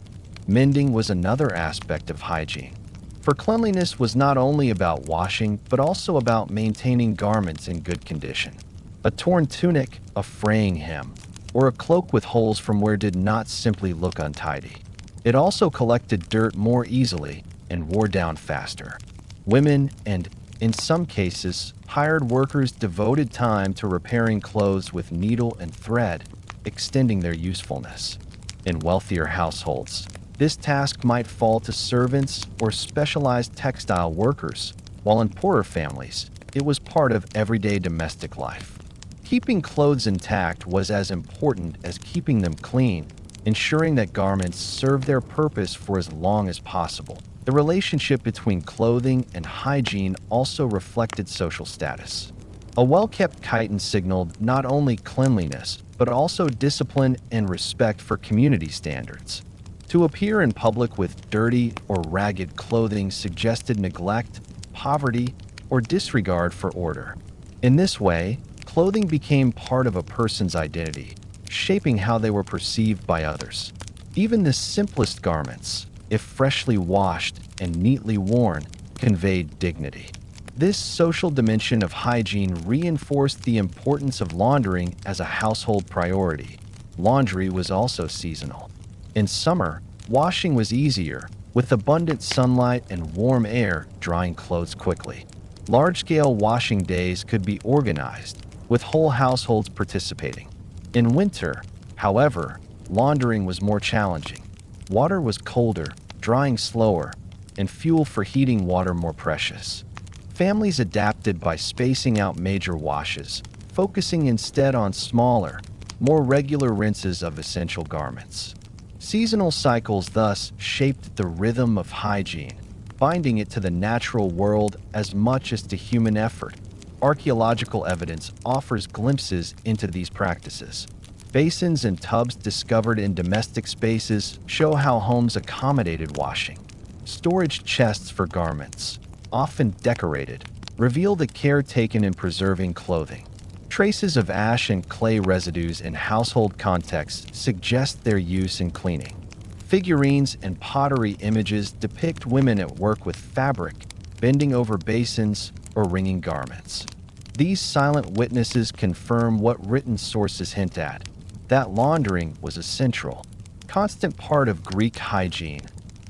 Mending was another aspect of hygiene, for cleanliness was not only about washing but also about maintaining garments in good condition. A torn tunic, a fraying hem, or a cloak with holes from where did not simply look untidy. It also collected dirt more easily and wore down faster. Women and, in some cases, hired workers devoted time to repairing clothes with needle and thread, extending their usefulness. In wealthier households, this task might fall to servants or specialized textile workers, while in poorer families, it was part of everyday domestic life. Keeping clothes intact was as important as keeping them clean, ensuring that garments served their purpose for as long as possible. The relationship between clothing and hygiene also reflected social status. A well-kept chiton signaled not only cleanliness, but also discipline and respect for community standards. To appear in public with dirty or ragged clothing suggested neglect, poverty, or disregard for order. In this way, clothing became part of a person's identity, shaping how they were perceived by others. Even the simplest garments, if freshly washed and neatly worn, conveyed dignity. This social dimension of hygiene reinforced the importance of laundering as a household priority. Laundry was also seasonal. In summer, washing was easier, with abundant sunlight and warm air drying clothes quickly. Large-scale washing days could be organized, with whole households participating. In winter, however, laundering was more challenging. Water was colder, drying slower, and fuel for heating water more precious. Families adapted by spacing out major washes, focusing instead on smaller, more regular rinses of essential garments. Seasonal cycles thus shaped the rhythm of hygiene, binding it to the natural world as much as to human effort. Archaeological evidence offers glimpses into these practices. Basins and tubs discovered in domestic spaces show how homes accommodated washing. Storage chests for garments, often decorated, reveal the care taken in preserving clothing. Traces of ash and clay residues in household contexts suggest their use in cleaning. Figurines and pottery images depict women at work with fabric, bending over basins or wringing garments. These silent witnesses confirm what written sources hint at, that laundering was a central, constant part of Greek hygiene,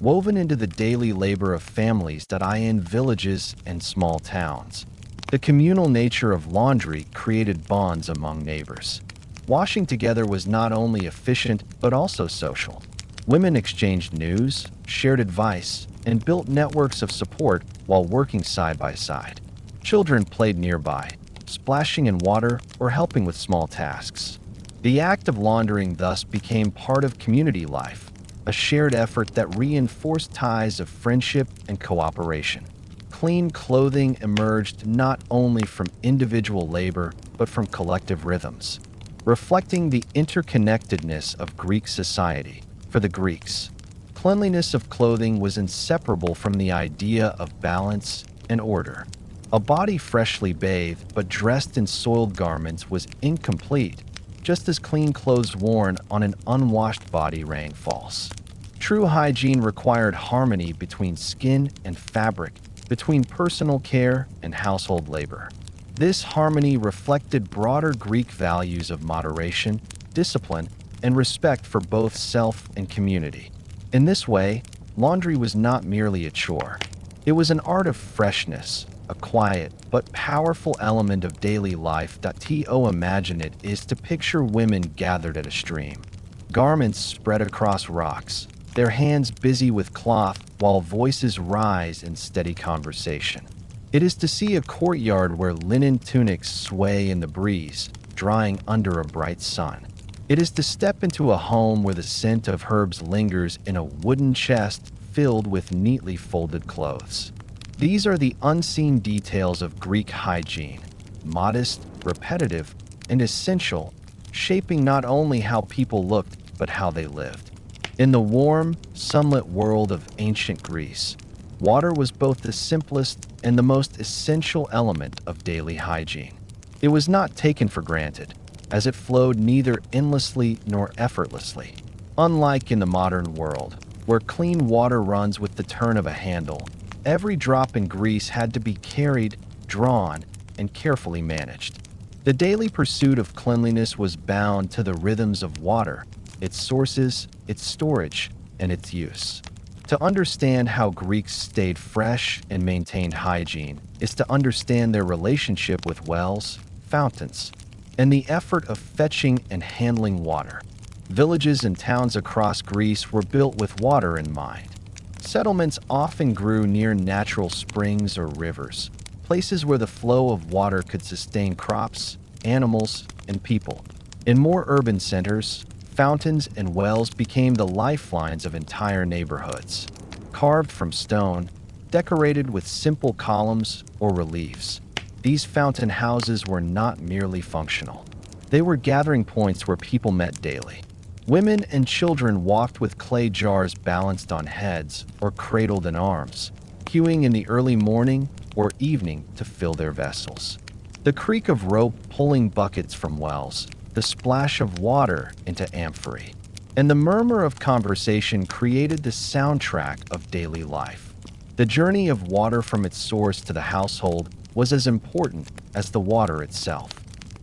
woven into the daily labor of families that in villages and small towns. The communal nature of laundry created bonds among neighbors. Washing together was not only efficient but also social. Women exchanged news, shared advice, and built networks of support while working side by side. Children played nearby, splashing in water or helping with small tasks. The act of laundering thus became part of community life, a shared effort that reinforced ties of friendship and cooperation. Clean clothing emerged not only from individual labor but from collective rhythms, reflecting the interconnectedness of Greek society. For the Greeks, cleanliness of clothing was inseparable from the idea of balance and order. A body freshly bathed but dressed in soiled garments was incomplete, just as clean clothes worn on an unwashed body rang false. True hygiene required harmony between skin and fabric, between personal care and household labor. This harmony reflected broader Greek values of moderation, discipline, and respect for both self and community. In this way, laundry was not merely a chore. It was an art of freshness, a quiet but powerful element of daily life that imagine it is to picture women gathered at a stream, garments spread across rocks, their hands busy with cloth while voices rise in steady conversation. It is to see a courtyard where linen tunics sway in the breeze, drying under a bright sun. It is to step into a home where the scent of herbs lingers in a wooden chest filled with neatly folded clothes. These are the unseen details of Greek hygiene, modest, repetitive, and essential, shaping not only how people looked but how they lived. In the warm, sunlit world of ancient Greece, water was both the simplest and the most essential element of daily hygiene. It was not taken for granted, as it flowed neither endlessly nor effortlessly. Unlike in the modern world, where clean water runs with the turn of a handle, every drop in Greece had to be carried, drawn, and carefully managed. The daily pursuit of cleanliness was bound to the rhythms of water, its sources, its storage, and its use. To understand how Greeks stayed fresh and maintained hygiene is to understand their relationship with wells, fountains, and the effort of fetching and handling water. Villages and towns across Greece were built with water in mind. Settlements often grew near natural springs or rivers, places where the flow of water could sustain crops, animals, and people. In more urban centers, fountains and wells became the lifelines of entire neighborhoods. Carved from stone, decorated with simple columns or reliefs, these fountain houses were not merely functional. They were gathering points where people met daily. Women and children walked with clay jars balanced on heads or cradled in arms, queuing in the early morning or evening to fill their vessels. The creak of rope pulling buckets from wells, the splash of water into amphorae, and the murmur of conversation created the soundtrack of daily life. The journey of water from its source to the household was as important as the water itself.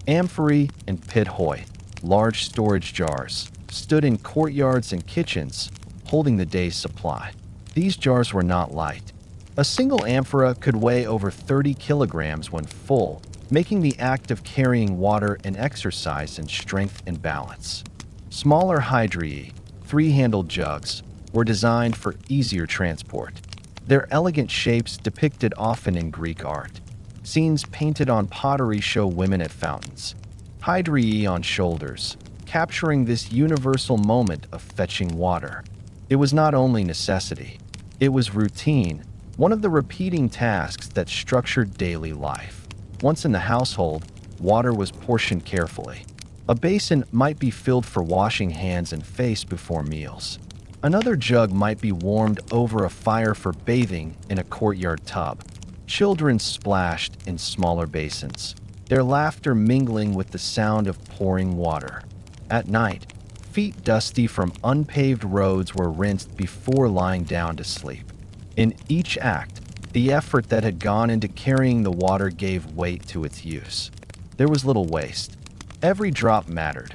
Amphorae and pithoi, large storage jars, stood in courtyards and kitchens, holding the day's supply. These jars were not light. A single amphora could weigh over 30 kilograms when full, making the act of carrying water an exercise in strength and balance. Smaller hydriae, three-handled jugs, were designed for easier transport. Their elegant shapes depicted often in Greek art. Scenes painted on pottery show women at fountains, hydriae on shoulders, capturing this universal moment of fetching water. It was not only necessity, it was routine, one of the repeating tasks that structured daily life. Once in the household, water was portioned carefully. A basin might be filled for washing hands and face before meals. Another jug might be warmed over a fire for bathing in a courtyard tub. Children splashed in smaller basins, their laughter mingling with the sound of pouring water. At night, feet dusty from unpaved roads were rinsed before lying down to sleep. In each act, the effort that had gone into carrying the water gave weight to its use. There was little waste. Every drop mattered.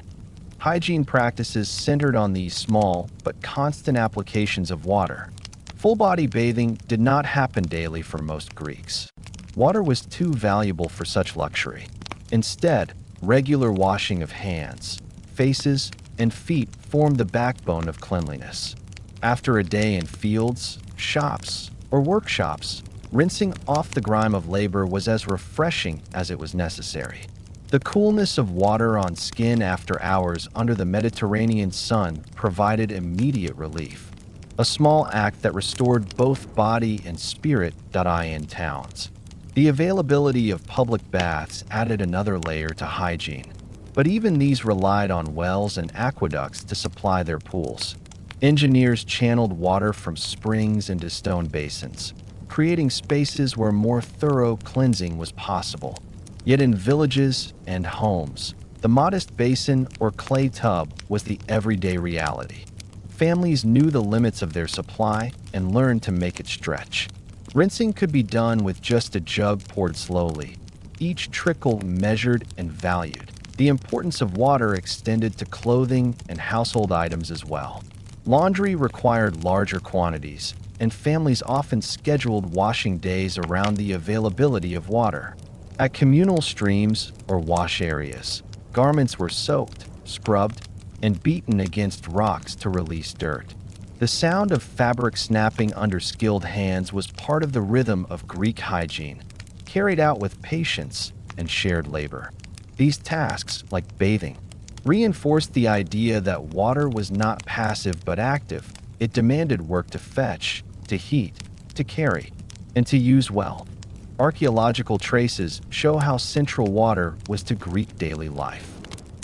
Hygiene practices centered on these small but constant applications of water. Full-body bathing did not happen daily for most Greeks. Water was too valuable for such luxury. Instead, regular washing of hands, faces, and feet formed the backbone of cleanliness. After a day in fields, shops, or workshops, rinsing off the grime of labor was as refreshing as it was necessary. The coolness of water on skin after hours under the Mediterranean sun provided immediate relief, a small act that restored both body and spirit. In towns, the availability of public baths added another layer to hygiene, but even these relied on wells and aqueducts to supply their pools. Engineers channeled water from springs into stone basins, creating spaces where more thorough cleansing was possible. Yet in villages and homes, the modest basin or clay tub was the everyday reality. Families knew the limits of their supply and learned to make it stretch. Rinsing could be done with just a jug poured slowly, each trickle measured and valued. The importance of water extended to clothing and household items as well. Laundry required larger quantities, and families often scheduled washing days around the availability of water. At communal streams or wash areas, garments were soaked, scrubbed, and beaten against rocks to release dirt. The sound of fabric snapping under skilled hands was part of the rhythm of Greek hygiene, carried out with patience and shared labor. These tasks, like bathing, reinforced the idea that water was not passive but active. It demanded work to fetch, to heat, to carry, and to use well. Archaeological traces show how central water was to Greek daily life.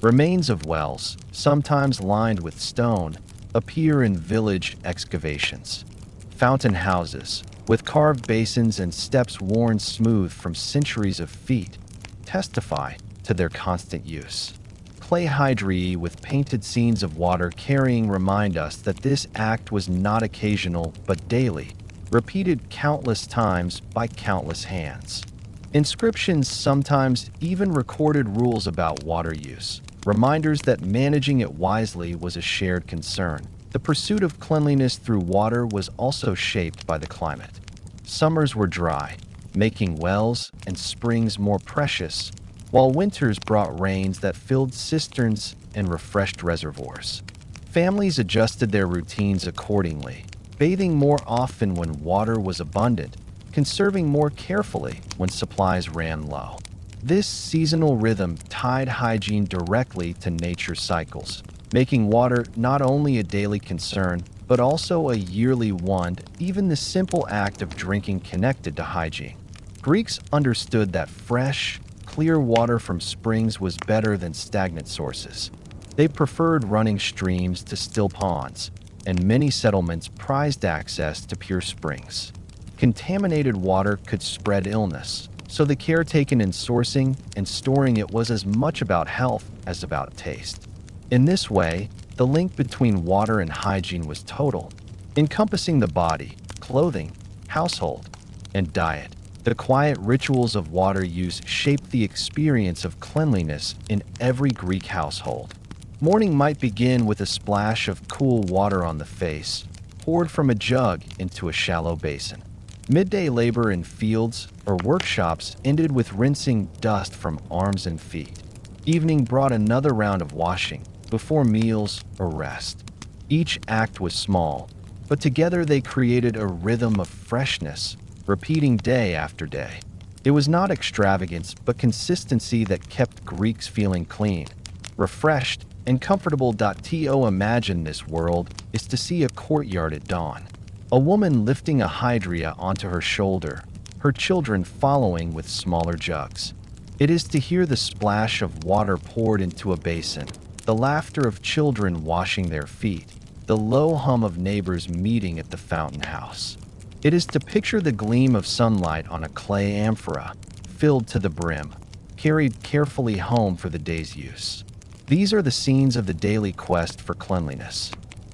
Remains of wells, sometimes lined with stone, appear in village excavations. Fountain houses, with carved basins and steps worn smooth from centuries of feet, testify to their constant use. Clay hydrae with painted scenes of water carrying remind us that this act was not occasional but daily, repeated countless times by countless hands. Inscriptions sometimes even recorded rules about water use, reminders that managing it wisely was a shared concern. The pursuit of cleanliness through water was also shaped by the climate. Summers were dry, making wells and springs more precious, while winters brought rains that filled cisterns and refreshed reservoirs. Families adjusted their routines accordingly, bathing more often when water was abundant, conserving more carefully when supplies ran low. This seasonal rhythm tied hygiene directly to nature's cycles, making water not only a daily concern, but also a yearly one. Even the simple act of drinking connected to hygiene. Greeks understood that fresh, clear water from springs was better than stagnant sources. They preferred running streams to still ponds, and many settlements prized access to pure springs. Contaminated water could spread illness, so the care taken in sourcing and storing it was as much about health as about taste. In this way, the link between water and hygiene was total, encompassing the body, clothing, household, and diet. The quiet rituals of water use shaped the experience of cleanliness in every Greek household. Morning might begin with a splash of cool water on the face, poured from a jug into a shallow basin. Midday labor in fields or workshops ended with rinsing dust from arms and feet. Evening brought another round of washing, before meals or rest. Each act was small, but together they created a rhythm of freshness, repeating day after day. It was not extravagance, but consistency that kept Greeks feeling clean, refreshed, and comfortable. To imagine this world is to see a courtyard at dawn. A woman lifting a hydria onto her shoulder, her children following with smaller jugs. It is to hear the splash of water poured into a basin, the laughter of children washing their feet, the low hum of neighbors meeting at the fountain house. It is to picture the gleam of sunlight on a clay amphora, filled to the brim, carried carefully home for the day's use. These are the scenes of the daily quest for cleanliness,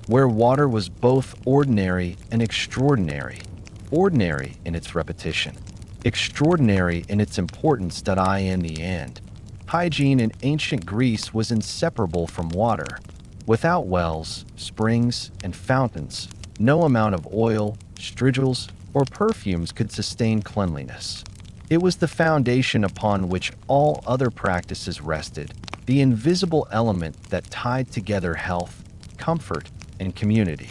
where water was both ordinary and extraordinary. Ordinary in its repetition, extraordinary in its importance. In the end, hygiene in ancient Greece was inseparable from water. Without wells, springs, and fountains, no amount of oil, strigils, or perfumes could sustain cleanliness. It was the foundation upon which all other practices rested, the invisible element that tied together health, comfort, and community.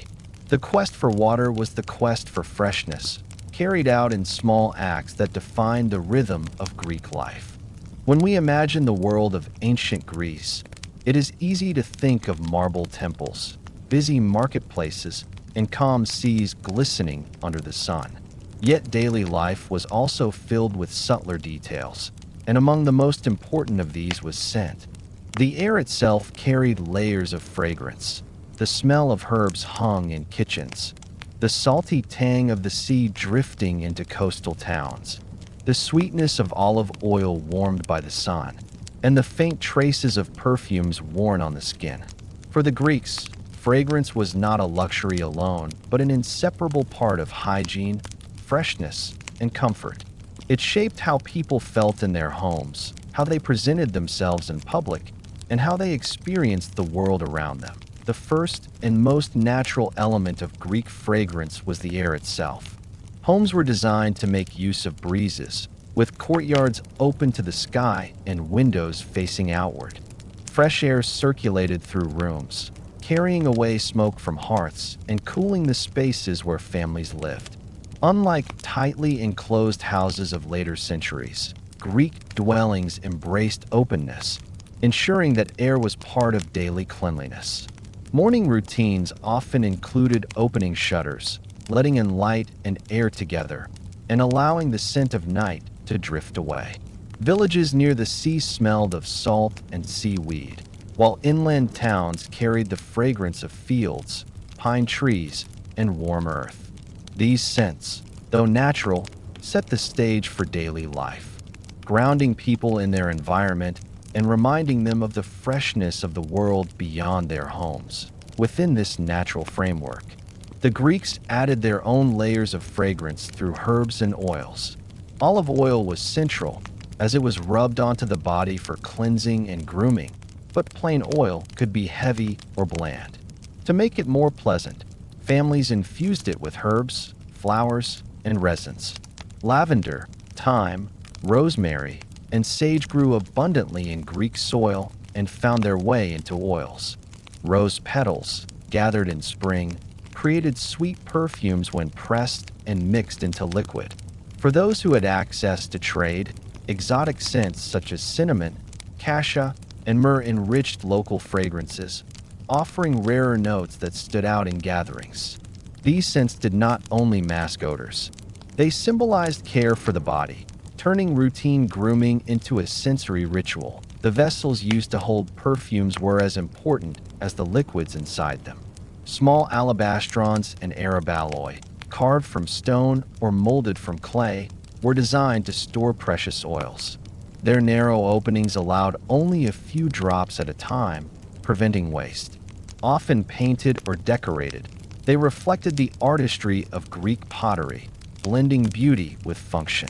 The quest for water was the quest for freshness, carried out in small acts that defined the rhythm of Greek life. When we imagine the world of ancient Greece, it is easy to think of marble temples, busy marketplaces, and calm seas glistening under the sun. Yet daily life was also filled with subtler details, and among the most important of these was scent. The air itself carried layers of fragrance. The smell of herbs hung in kitchens, the salty tang of the sea drifting into coastal towns, the sweetness of olive oil warmed by the sun, and the faint traces of perfumes worn on the skin. For the Greeks, fragrance was not a luxury alone, but an inseparable part of hygiene, freshness, and comfort. It shaped how people felt in their homes, how they presented themselves in public, and how they experienced the world around them. The first and most natural element of Greek fragrance was the air itself. Homes were designed to make use of breezes, with courtyards open to the sky and windows facing outward. Fresh air circulated through rooms, carrying away smoke from hearths and cooling the spaces where families lived. Unlike tightly enclosed houses of later centuries, Greek dwellings embraced openness, ensuring that air was part of daily cleanliness. Morning routines often included opening shutters, letting in light and air together, and allowing the scent of night to drift away. Villages near the sea smelled of salt and seaweed, while inland towns carried the fragrance of fields, pine trees, and warm earth. These scents, though natural, set the stage for daily life, grounding people in their environment and reminding them of the freshness of the world beyond their homes. Within this natural framework, the Greeks added their own layers of fragrance through herbs and oils. Olive oil was central, as it was rubbed onto the body for cleansing and grooming, but plain oil could be heavy or bland. To make it more pleasant, families infused it with herbs, flowers, and resins. Lavender, thyme, rosemary, and sage grew abundantly in Greek soil and found their way into oils. Rose petals, gathered in spring, created sweet perfumes when pressed and mixed into liquid. For those who had access to trade, exotic scents such as cinnamon, cassia, and myrrh enriched local fragrances, offering rarer notes that stood out in gatherings. These scents did not only mask odors. They symbolized care for the body, turning routine grooming into a sensory ritual. The vessels used to hold perfumes were as important as the liquids inside them. Small alabastrons and Arab alloy, carved from stone or molded from clay, were designed to store precious oils. Their narrow openings allowed only a few drops at a time, preventing waste. Often painted or decorated, they reflected the artistry of Greek pottery, blending beauty with function.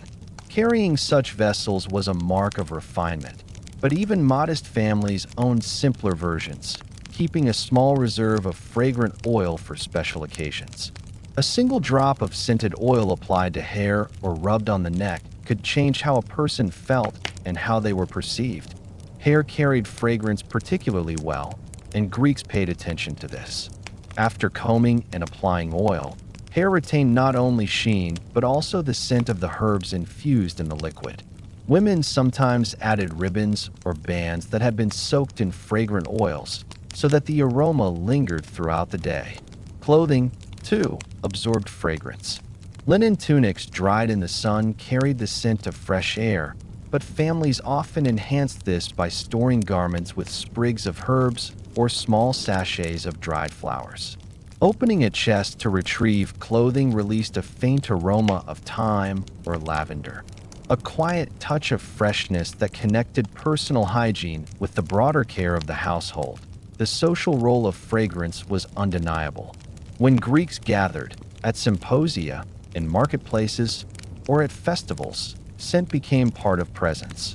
Carrying such vessels was a mark of refinement, but even modest families owned simpler versions, keeping a small reserve of fragrant oil for special occasions. A single drop of scented oil applied to hair or rubbed on the neck could change how a person felt and how they were perceived. Hair carried fragrance particularly well, and Greeks paid attention to this. After combing and applying oil, hair retained not only sheen, but also the scent of the herbs infused in the liquid. Women sometimes added ribbons or bands that had been soaked in fragrant oils, so that the aroma lingered throughout the day. Clothing, too, absorbed fragrance. Linen tunics dried in the sun carried the scent of fresh air, but families often enhanced this by storing garments with sprigs of herbs or small sachets of dried flowers. Opening a chest to retrieve clothing released a faint aroma of thyme or lavender. a quiet touch of freshness that connected personal hygiene with the broader care of the household. The social role of fragrance was undeniable. When Greeks gathered at symposia, in marketplaces, or at festivals, scent became part of presence.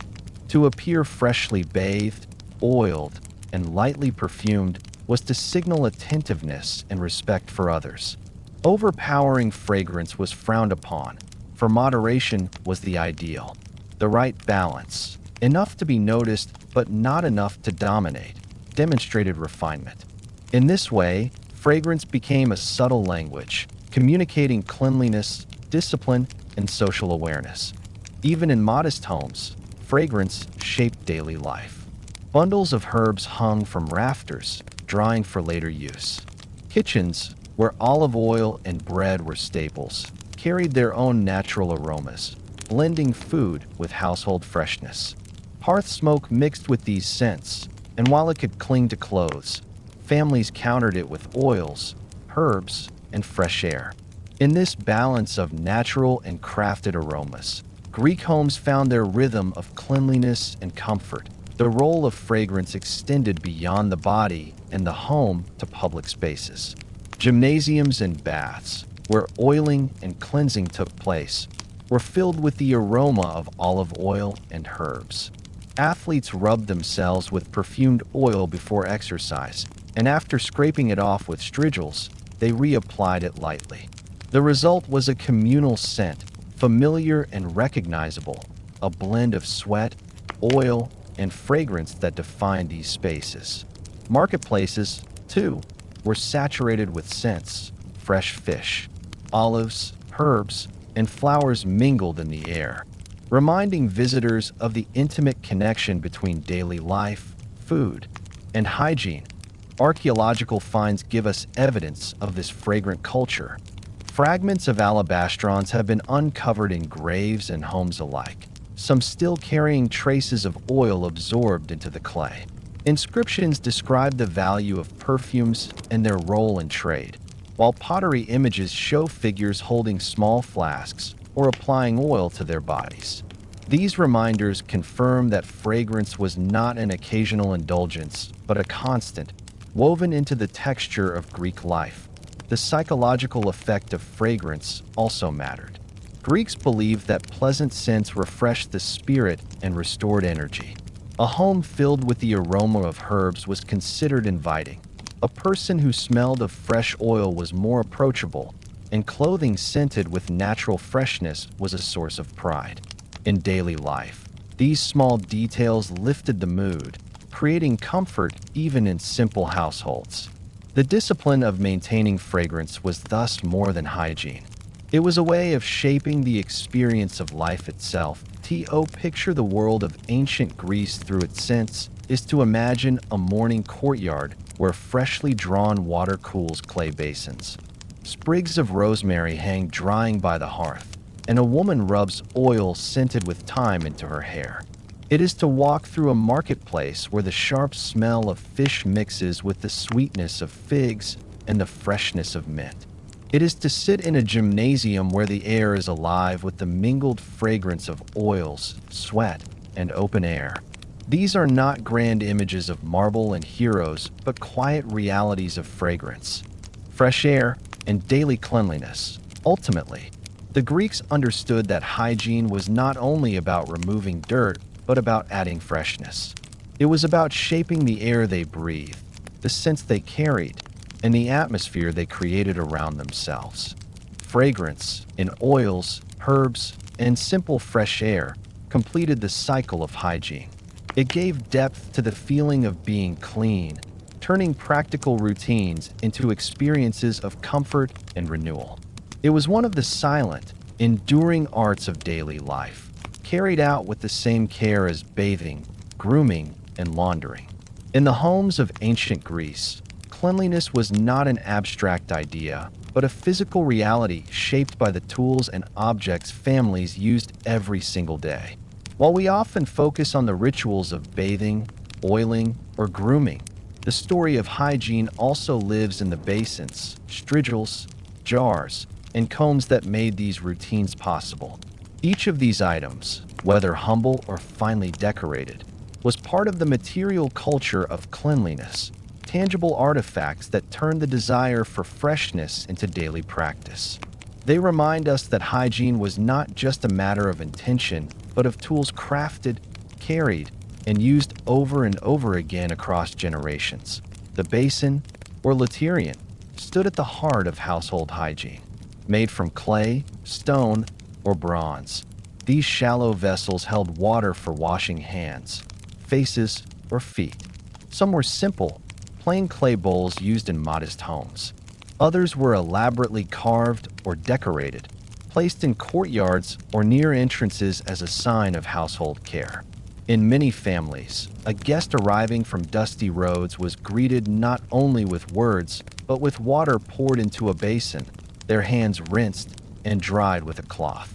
To appear freshly bathed, oiled, and lightly perfumed was to signal attentiveness and respect for others. Overpowering fragrance was frowned upon, for moderation was the ideal. The right balance, enough to be noticed but not enough to dominate, demonstrated refinement. In this way, fragrance became a subtle language, communicating cleanliness, discipline, and social awareness. Even in modest homes, fragrance shaped daily life. Bundles of herbs hung from rafters, drying for later use. Kitchens, where olive oil and bread were staples, carried their own natural aromas, blending food with household freshness. Hearth smoke mixed with these scents, and while it could cling to clothes, families countered it with oils, herbs, and fresh air. In this balance of natural and crafted aromas, Greek homes found their rhythm of cleanliness and comfort. The role of fragrance extended beyond the body and the home to public spaces. Gymnasiums and baths, where oiling and cleansing took place, were filled with the aroma of olive oil and herbs. Athletes rubbed themselves with perfumed oil before exercise, and after scraping it off with strigils, they reapplied it lightly. The result was a communal scent, familiar and recognizable, a blend of sweat, oil, and fragrance that defined these spaces. Marketplaces, too, were saturated with scents. Fresh fish, olives, herbs, and flowers mingled in the air, reminding visitors of the intimate connection between daily life, food, and hygiene. Archaeological finds give us evidence of this fragrant culture. Fragments of alabastrons have been uncovered in graves and homes alike, some still carrying traces of oil absorbed into the clay. Inscriptions describe the value of perfumes and their role in trade, while pottery images show figures holding small flasks or applying oil to their bodies. These reminders confirm that fragrance was not an occasional indulgence, but a constant, woven into the texture of Greek life. The psychological effect of fragrance also mattered. Greeks believed that pleasant scents refreshed the spirit and restored energy. A home filled with the aroma of herbs was considered inviting. A person who smelled of fresh oil was more approachable, and clothing scented with natural freshness was a source of pride. In daily life, these small details lifted the mood, creating comfort even in simple households. The discipline of maintaining fragrance was thus more than hygiene. It was a way of shaping the experience of life itself. To picture the world of ancient Greece through its scents is to imagine a morning courtyard where freshly drawn water cools clay basins. Sprigs of rosemary hang drying by the hearth, and a woman rubs oil scented with thyme into her hair. It is to walk through a marketplace where the sharp smell of fish mixes with the sweetness of figs and the freshness of mint. It is to sit in a gymnasium where the air is alive with the mingled fragrance of oils, sweat, and open air. These are not grand images of marble and heroes, but quiet realities of fragrance, fresh air, and daily cleanliness. Ultimately, the Greeks understood that hygiene was not only about removing dirt, but about adding freshness. It was about shaping the air they breathed, the scents they carried, and the atmosphere they created around themselves. Fragrance, in oils, herbs, and simple fresh air, completed the cycle of hygiene. It gave depth to the feeling of being clean, turning practical routines into experiences of comfort and renewal. It was one of the silent, enduring arts of daily life, carried out with the same care as bathing, grooming, and laundering. In the homes of ancient Greece, cleanliness was not an abstract idea, but a physical reality shaped by the tools and objects families used every single day. While we often focus on the rituals of bathing, oiling, or grooming, the story of hygiene also lives in the basins, strigils, jars, and combs that made these routines possible. Each of these items, whether humble or finely decorated, was part of the material culture of cleanliness, tangible artifacts that turned the desire for freshness into daily practice. They remind us that hygiene was not just a matter of intention, but of tools crafted, carried, and used over and over again across generations. The basin, or laterian, stood at the heart of household hygiene. Made from clay, stone, or bronze, these shallow vessels held water for washing hands, faces, or feet. Some were simple, plain clay bowls used in modest homes. Others were elaborately carved or decorated, placed in courtyards or near entrances as a sign of household care. In many families, a guest arriving from dusty roads was greeted not only with words, but with water poured into a basin, their hands rinsed and dried with a cloth.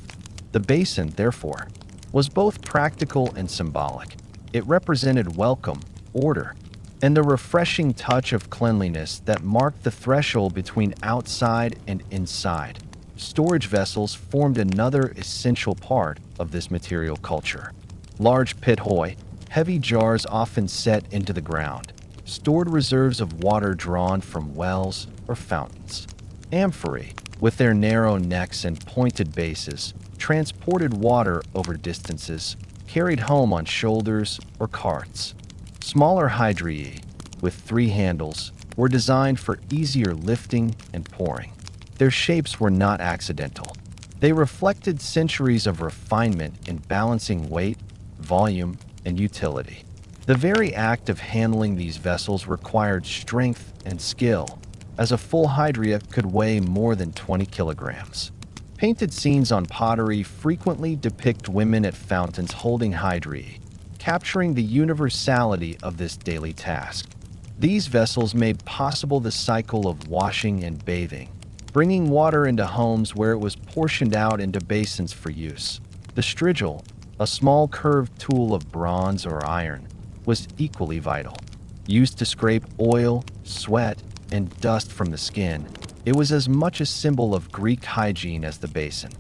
The basin, therefore, was both practical and symbolic. It represented welcome, order, and the refreshing touch of cleanliness that marked the threshold between outside and inside. Storage vessels formed another essential part of this material culture. Large pit hoy, heavy jars often set into the ground, stored reserves of water drawn from wells or fountains. Amphorae, with their narrow necks and pointed bases, transported water over distances, carried home on shoulders or carts. Smaller hydrae, with 3 handles, were designed for easier lifting and pouring. Their shapes were not accidental. They reflected centuries of refinement in balancing weight, volume, and utility. The very act of handling these vessels required strength and skill, as a full hydria could weigh more than 20 kilograms. Painted scenes on pottery frequently depict women at fountains holding hydrae, capturing the universality of this daily task. These vessels made possible the cycle of washing and bathing, bringing water into homes where it was portioned out into basins for use. The strigil, a small curved tool of bronze or iron, was equally vital. Used to scrape oil, sweat, and dust from the skin, it was as much a symbol of Greek hygiene as the basin.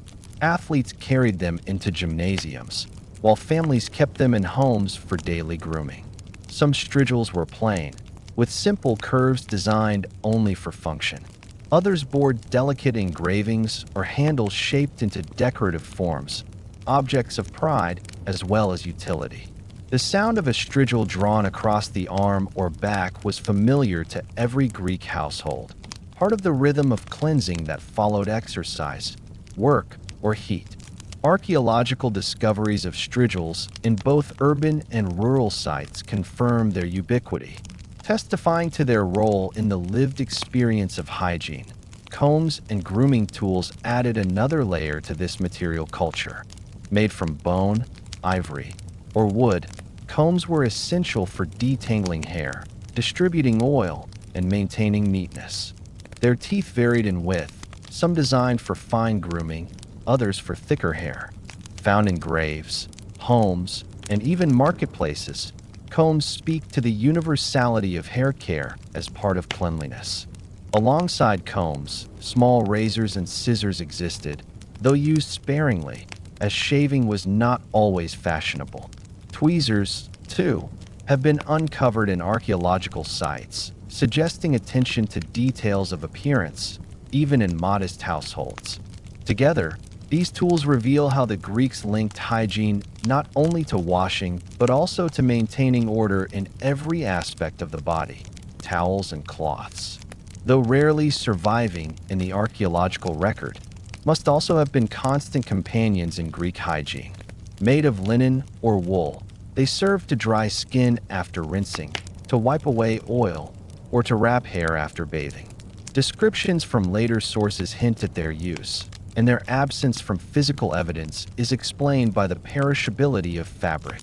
Athletes carried them into gymnasiums, while families kept them in homes for daily grooming. Some strigils were plain, with simple curves designed only for function. Others bore delicate engravings or handles shaped into decorative forms, objects of pride as well as utility. The sound of a strigil drawn across the arm or back was familiar to every Greek household, part of the rhythm of cleansing that followed exercise, work, or heat. Archaeological discoveries of strigils in both urban and rural sites confirm their ubiquity, testifying to their role in the lived experience of hygiene. Combs and grooming tools added another layer to this material culture. Made from bone, ivory, or wood, combs were essential for detangling hair, distributing oil, and maintaining neatness. Their teeth varied in width, some designed for fine grooming, others for thicker hair. Found in graves, homes, and even marketplaces, combs speak to the universality of hair care as part of cleanliness. Alongside combs, small razors and scissors existed, though used sparingly, as shaving was not always fashionable. Tweezers, too, have been uncovered in archaeological sites, suggesting attention to details of appearance, even in modest households. Together, these tools reveal how the Greeks linked hygiene not only to washing, but also to maintaining order in every aspect of the body, towels and cloths. Though rarely surviving in the archaeological record, must also have been constant companions in Greek hygiene. Made of linen or wool, they served to dry skin after rinsing, to wipe away oil, or to wrap hair after bathing. Descriptions from later sources hint at their use, and their absence from physical evidence is explained by the perishability of fabric.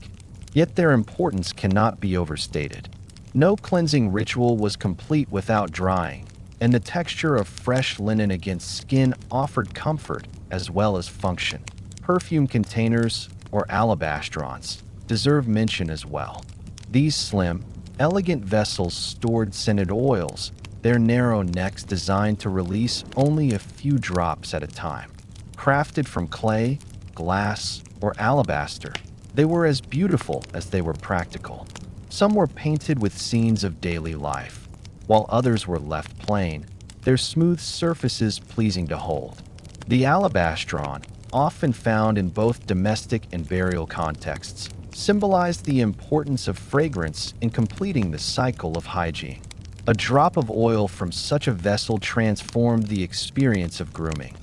Yet their importance cannot be overstated. No cleansing ritual was complete without drying, and the texture of fresh linen against skin offered comfort as well as function. Perfume containers, or alabastrons, deserve mention as well. These slim, elegant vessels stored scented oils, their narrow necks designed to release only a few drops at a time. Crafted from clay, glass or alabaster. They were as beautiful as they were practical. Some were painted with scenes of daily life, while others were left plain, their smooth surfaces pleasing to hold. The alabastron, often found in both domestic and burial contexts, symbolized the importance of fragrance in completing the cycle of hygiene. A drop of oil from such a vessel transformed the experience of grooming,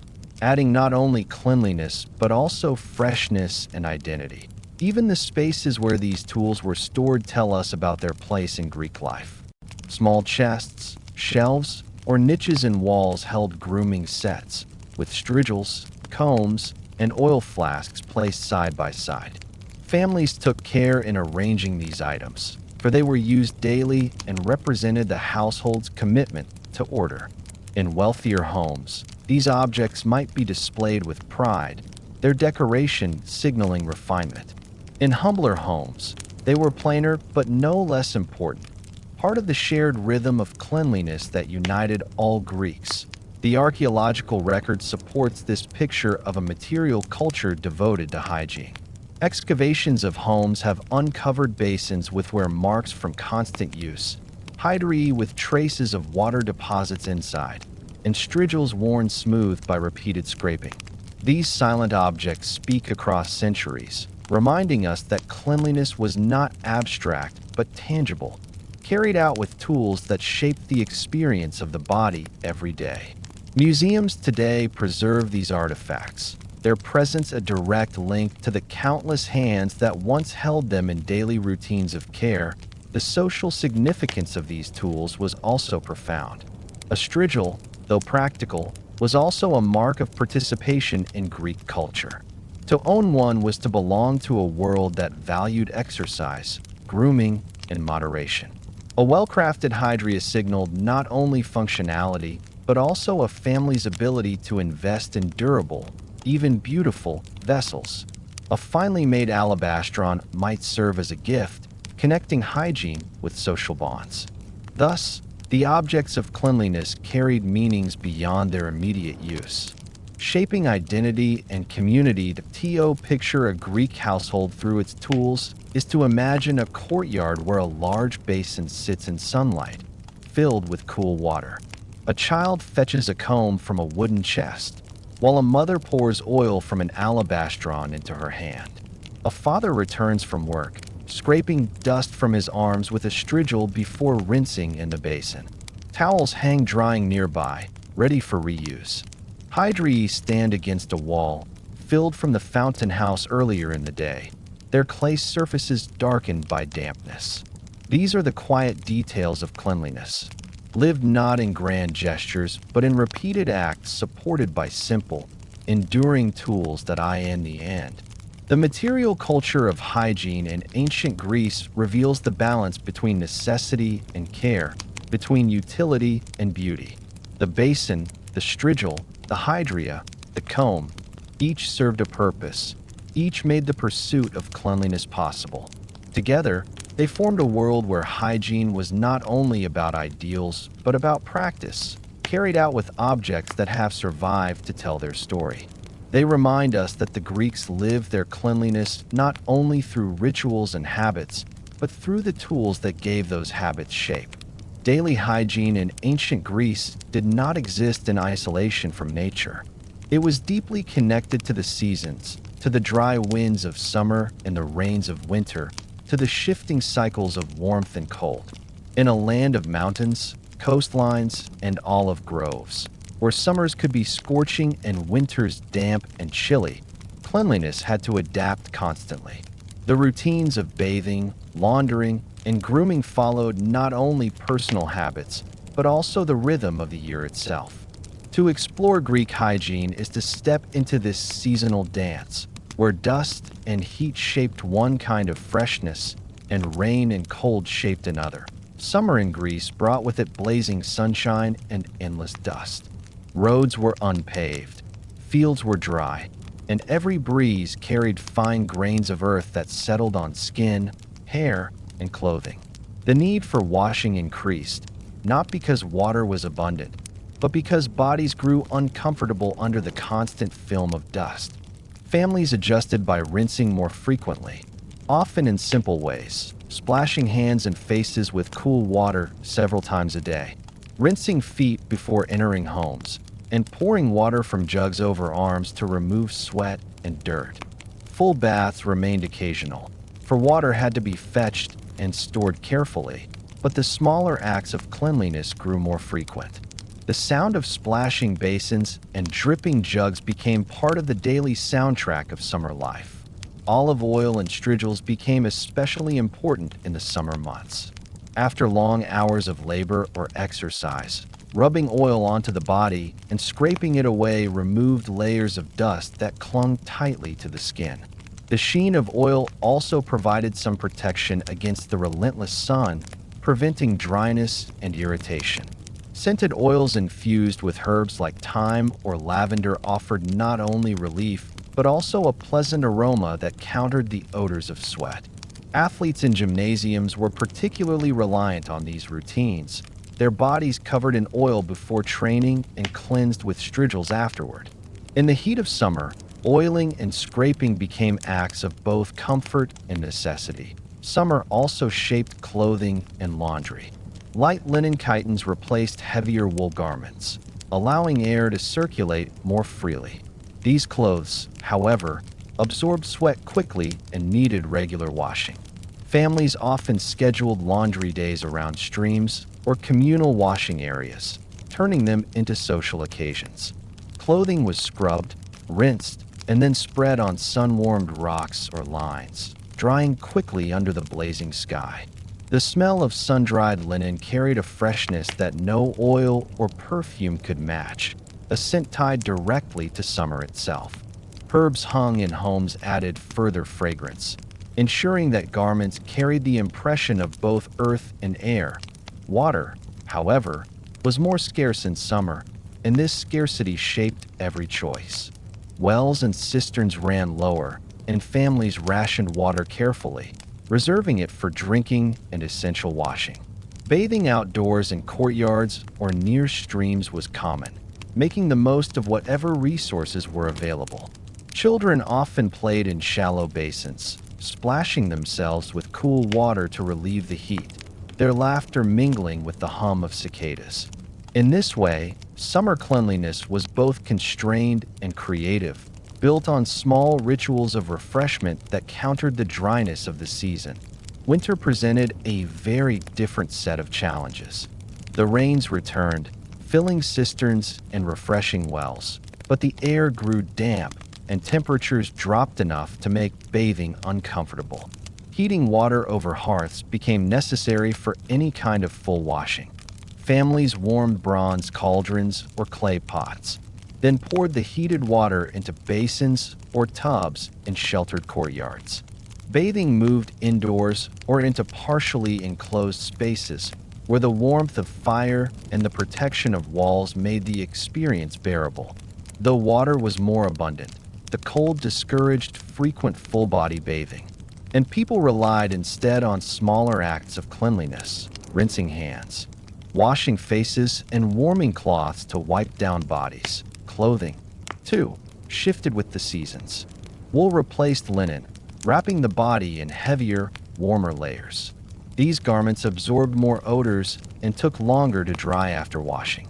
adding not only cleanliness but also freshness and identity. Even the spaces where these tools were stored tell us about their place in Greek life. Small chests, shelves, or niches in walls held grooming sets, with strigils, combs, and oil flasks placed side by side. Families took care in arranging these items, for they were used daily and represented the household's commitment to order. In wealthier homes, these objects might be displayed with pride, their decoration signaling refinement. In humbler homes, they were plainer but no less important, part of the shared rhythm of cleanliness that united all Greeks. The archaeological record supports this picture of a material culture devoted to hygiene. Excavations of homes have uncovered basins with wear marks from constant use, hydri with traces of water deposits inside, and strigils worn smooth by repeated scraping. These silent objects speak across centuries, reminding us that cleanliness was not abstract but tangible, carried out with tools that shaped the experience of the body every day. Museums today preserve these artifacts, their presence a direct link to the countless hands that once held them in daily routines of care. The social significance of these tools was also profound. A strigil, though practical, was also a mark of participation in Greek culture. To own one was to belong to a world that valued exercise, grooming, and moderation. A well-crafted hydria signaled not only functionality, but also a family's ability to invest in durable, even beautiful, vessels. A finely made alabastron might serve as a gift, connecting hygiene with social bonds. Thus, the objects of cleanliness carried meanings beyond their immediate use, shaping identity and community. To picture a Greek household through its tools is to imagine a courtyard where a large basin sits in sunlight, filled with cool water. A child fetches a comb from a wooden chest, while a mother pours oil from an alabastron into her hand. A father returns from work, scraping dust from his arms with a strigil before rinsing in the basin. Towels hang drying nearby, ready for reuse. Hydri stand against a wall, filled from the fountain house earlier in the day, their clay surfaces darkened by dampness. These are the quiet details of cleanliness, lived not in grand gestures, but in repeated acts supported by simple, enduring tools that in the end. The material culture of hygiene in ancient Greece reveals the balance between necessity and care, between utility and beauty. The basin, the strigil, the hydria, the comb, each served a purpose. Each made the pursuit of cleanliness possible. Together, they formed a world where hygiene was not only about ideals, but about practice, carried out with objects that have survived to tell their story. They remind us that the Greeks lived their cleanliness not only through rituals and habits, but through the tools that gave those habits shape. Daily hygiene in ancient Greece did not exist in isolation from nature. It was deeply connected to the seasons, to the dry winds of summer and the rains of winter, to the shifting cycles of warmth and cold. In a land of mountains, coastlines, and olive groves, where summers could be scorching and winters damp and chilly, cleanliness had to adapt constantly. The routines of bathing, laundering, and grooming followed not only personal habits, but also the rhythm of the year itself. To explore Greek hygiene is to step into this seasonal dance, where dust and heat shaped one kind of freshness, and rain and cold shaped another. Summer in Greece brought with it blazing sunshine and endless dust. Roads were unpaved, fields were dry, and every breeze carried fine grains of earth that settled on skin, hair, and clothing. The need for washing increased, not because water was abundant, but because bodies grew uncomfortable under the constant film of dust. Families adjusted by rinsing more frequently, often in simple ways, splashing hands and faces with cool water several times a day, rinsing feet before entering homes, and pouring water from jugs over arms to remove sweat and dirt. Full baths remained occasional, for water had to be fetched and stored carefully, but the smaller acts of cleanliness grew more frequent. The sound of splashing basins and dripping jugs became part of the daily soundtrack of summer life. Olive oil and strigils became especially important in the summer months. After long hours of labor or exercise, rubbing oil onto the body and scraping it away removed layers of dust that clung tightly to the skin. The sheen of oil also provided some protection against the relentless sun, preventing dryness and irritation. Scented oils infused with herbs like thyme or lavender offered not only relief, but also a pleasant aroma that countered the odors of sweat. Athletes in gymnasiums were particularly reliant on these routines, their bodies covered in oil before training and cleansed with strigils afterward. In the heat of summer, oiling and scraping became acts of both comfort and necessity. Summer also shaped clothing and laundry. Light linen chitons replaced heavier wool garments, allowing air to circulate more freely. These clothes, however, absorbed sweat quickly and needed regular washing. Families often scheduled laundry days around streams or communal washing areas, turning them into social occasions. Clothing was scrubbed, rinsed, and then spread on sun-warmed rocks or lines, drying quickly under the blazing sky. The smell of sun-dried linen carried a freshness that no oil or perfume could match, a scent tied directly to summer itself. Herbs hung in homes added further fragrance, ensuring that garments carried the impression of both earth and air. Water, however, was more scarce in summer, and this scarcity shaped every choice. Wells and cisterns ran lower, and families rationed water carefully, reserving it for drinking and essential washing. Bathing outdoors in courtyards or near streams was common, making the most of whatever resources were available. Children often played in shallow basins, splashing themselves with cool water to relieve the heat, their laughter mingling with the hum of cicadas. In this way, summer cleanliness was both constrained and creative, built on small rituals of refreshment that countered the dryness of the season. Winter presented a very different set of challenges. The rains returned, filling cisterns and refreshing wells, but the air grew damp and temperatures dropped enough to make bathing uncomfortable. Heating water over hearths became necessary for any kind of full washing. Families warmed bronze cauldrons or clay pots, then poured the heated water into basins or tubs in sheltered courtyards. Bathing moved indoors or into partially enclosed spaces where the warmth of fire and the protection of walls made the experience bearable. Though water was more abundant, the cold discouraged frequent full-body bathing, and people relied instead on smaller acts of cleanliness, rinsing hands, washing faces, and warming cloths to wipe down bodies. Clothing, too, shifted with the seasons. Wool replaced linen, wrapping the body in heavier, warmer layers. These garments absorbed more odors and took longer to dry after washing.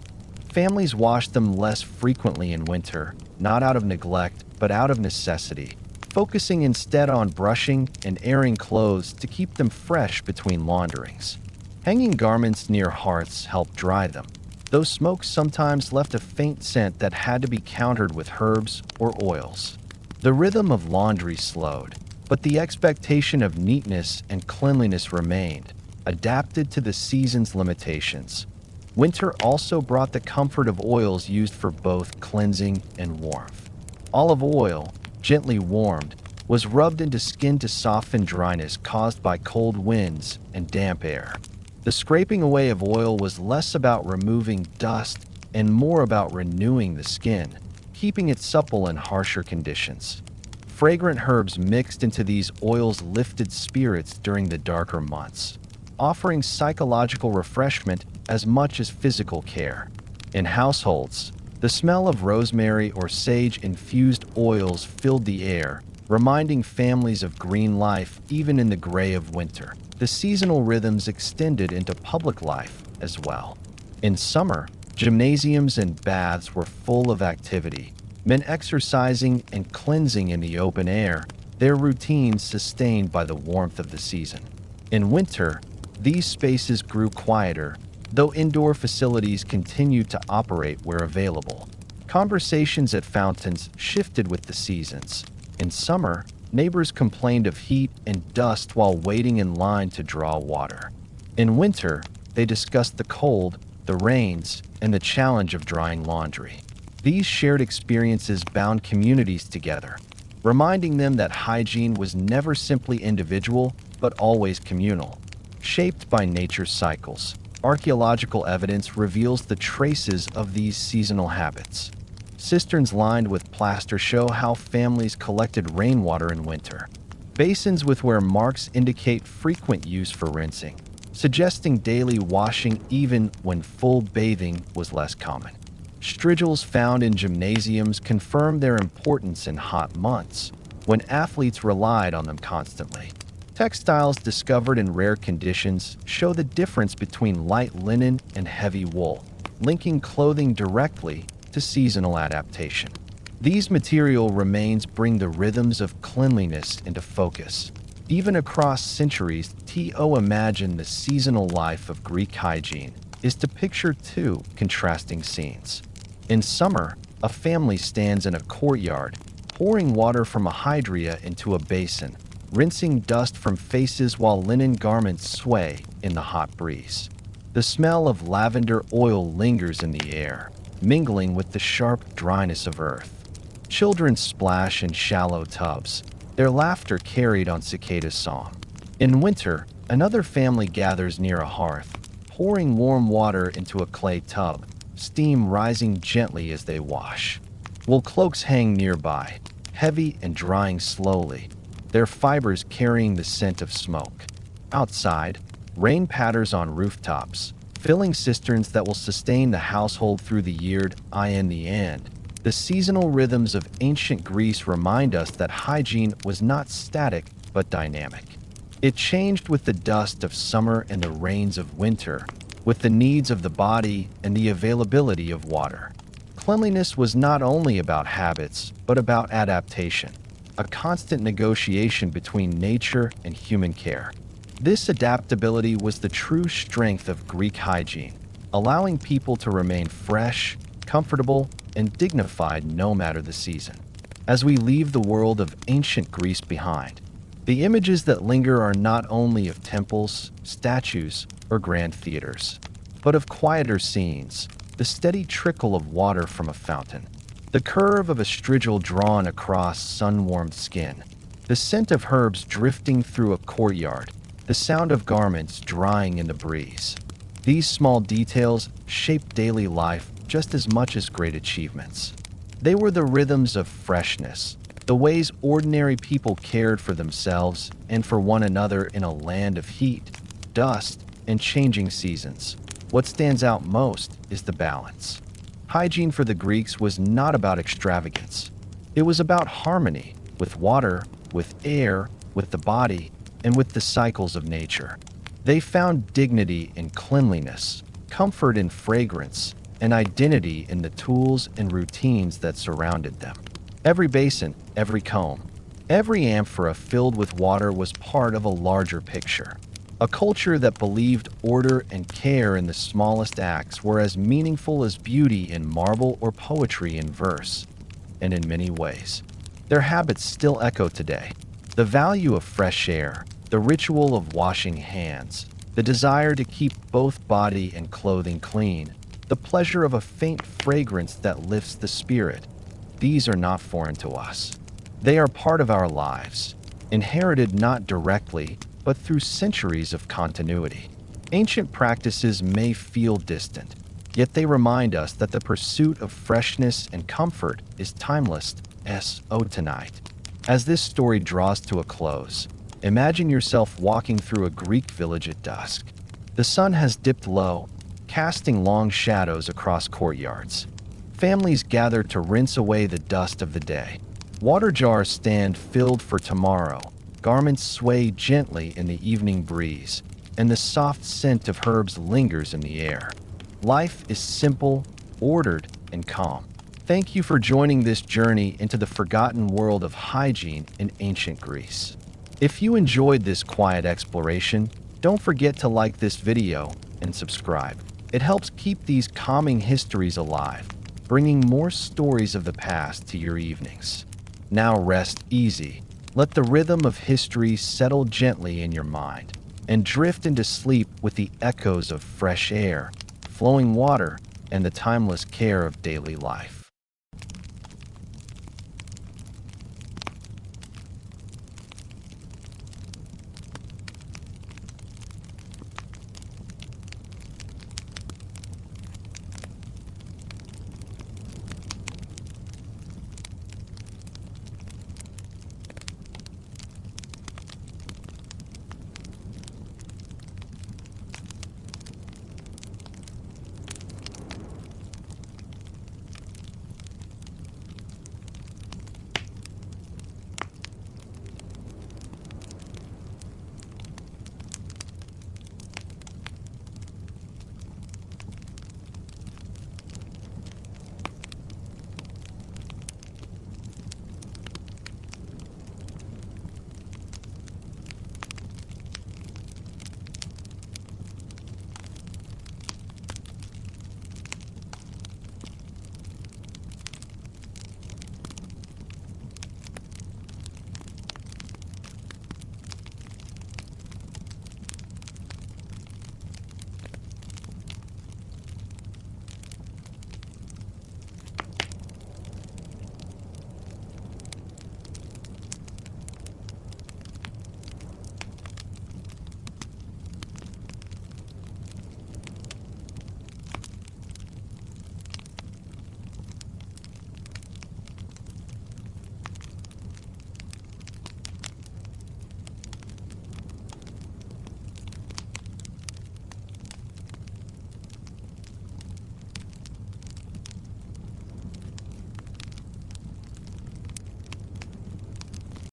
Families washed them less frequently in winter, not out of neglect, but out of necessity, focusing instead on brushing and airing clothes to keep them fresh between launderings. Hanging garments near hearths helped dry them, though smoke sometimes left a faint scent that had to be countered with herbs or oils. The rhythm of laundry slowed, but the expectation of neatness and cleanliness remained, adapted to the season's limitations. Winter also brought the comfort of oils used for both cleansing and warmth. Olive oil, gently warmed, was rubbed into skin to soften dryness caused by cold winds and damp air. The scraping away of oil was less about removing dust and more about renewing the skin, keeping it supple in harsher conditions. Fragrant herbs mixed into these oils lifted spirits during the darker months, offering psychological refreshment as much as physical care. In households, The smell of rosemary or sage-infused oils filled the air, reminding families of green life even in the gray of winter. The seasonal rhythms extended into public life as well. In summer, gymnasiums and baths were full of activity, men exercising and cleansing in the open air, their routines sustained by the warmth of the season. In winter, these spaces grew quieter, though indoor facilities continued to operate where available. Conversations at fountains shifted with the seasons. In summer, neighbors complained of heat and dust while waiting in line to draw water. In winter, they discussed the cold, the rains, and the challenge of drying laundry. These shared experiences bound communities together, reminding them that hygiene was never simply individual, but always communal. Shaped by nature's cycles, archaeological evidence reveals the traces of these seasonal habits. Cisterns lined with plaster show how families collected rainwater in winter. Basins with wear marks indicate frequent use for rinsing, suggesting daily washing even when full bathing was less common. Strigils found in gymnasiums confirm their importance in hot months, when athletes relied on them constantly. Textiles discovered in rare conditions show the difference between light linen and heavy wool, linking clothing directly to seasonal adaptation. These material remains bring the rhythms of cleanliness into focus. Even across centuries, to imagine the seasonal life of Greek hygiene is to picture two contrasting scenes. In summer, a family stands in a courtyard, pouring water from a hydria into a basin, rinsing dust from faces while linen garments sway in the hot breeze. The smell of lavender oil lingers in the air, mingling with the sharp dryness of earth. Children splash in shallow tubs, their laughter carried on cicada song. In winter, another family gathers near a hearth, pouring warm water into a clay tub, steam rising gently as they wash. Wool cloaks hang nearby, heavy and drying slowly, their fibers carrying the scent of smoke. Outside, rain patters on rooftops, filling cisterns that will sustain the household through the year. In the end, the seasonal rhythms of ancient Greece remind us that hygiene was not static but dynamic. It changed with the dust of summer and the rains of winter, with the needs of the body and the availability of water. Cleanliness was not only about habits, but about adaptation, a constant negotiation between nature and human care. This adaptability was the true strength of Greek hygiene, allowing people to remain fresh, comfortable, and dignified no matter the season. As we leave the world of ancient Greece behind, the images that linger are not only of temples, statues, or grand theaters, but of quieter scenes, the steady trickle of water from a fountain, the curve of a strigil drawn across sun-warmed skin, the scent of herbs drifting through a courtyard, the sound of garments drying in the breeze. These small details shape daily life just as much as great achievements. They were the rhythms of freshness, the ways ordinary people cared for themselves and for one another in a land of heat, dust, and changing seasons. What stands out most is the balance. Hygiene for the Greeks was not about extravagance. It was about harmony with water, with air, with the body, and with the cycles of nature. They found dignity in cleanliness, comfort in fragrance, and identity in the tools and routines that surrounded them. Every basin, every comb, every amphora filled with water was part of a larger picture. A culture that believed order and care in the smallest acts were as meaningful as beauty in marble or poetry in verse. And in many ways, their habits still echo today. The value of fresh air, the ritual of washing hands, the desire to keep both body and clothing clean, the pleasure of a faint fragrance that lifts the spirit. These are not foreign to us. They are part of our lives, inherited not directly, but through centuries of continuity. Ancient practices may feel distant, yet they remind us that the pursuit of freshness and comfort is timeless as tonight. As this story draws to a close, imagine yourself walking through a Greek village at dusk. The sun has dipped low, casting long shadows across courtyards. Families gather to rinse away the dust of the day. Water jars stand filled for tomorrow. Garments sway gently in the evening breeze, and the soft scent of herbs lingers in the air. Life is simple, ordered, and calm. Thank you for joining this journey into the forgotten world of hygiene in ancient Greece. If you enjoyed this quiet exploration, don't forget to like this video and subscribe. It helps keep these calming histories alive, bringing more stories of the past to your evenings. Now rest easy. Let the rhythm of history settle gently in your mind and drift into sleep with the echoes of fresh air, flowing water, and the timeless care of daily life.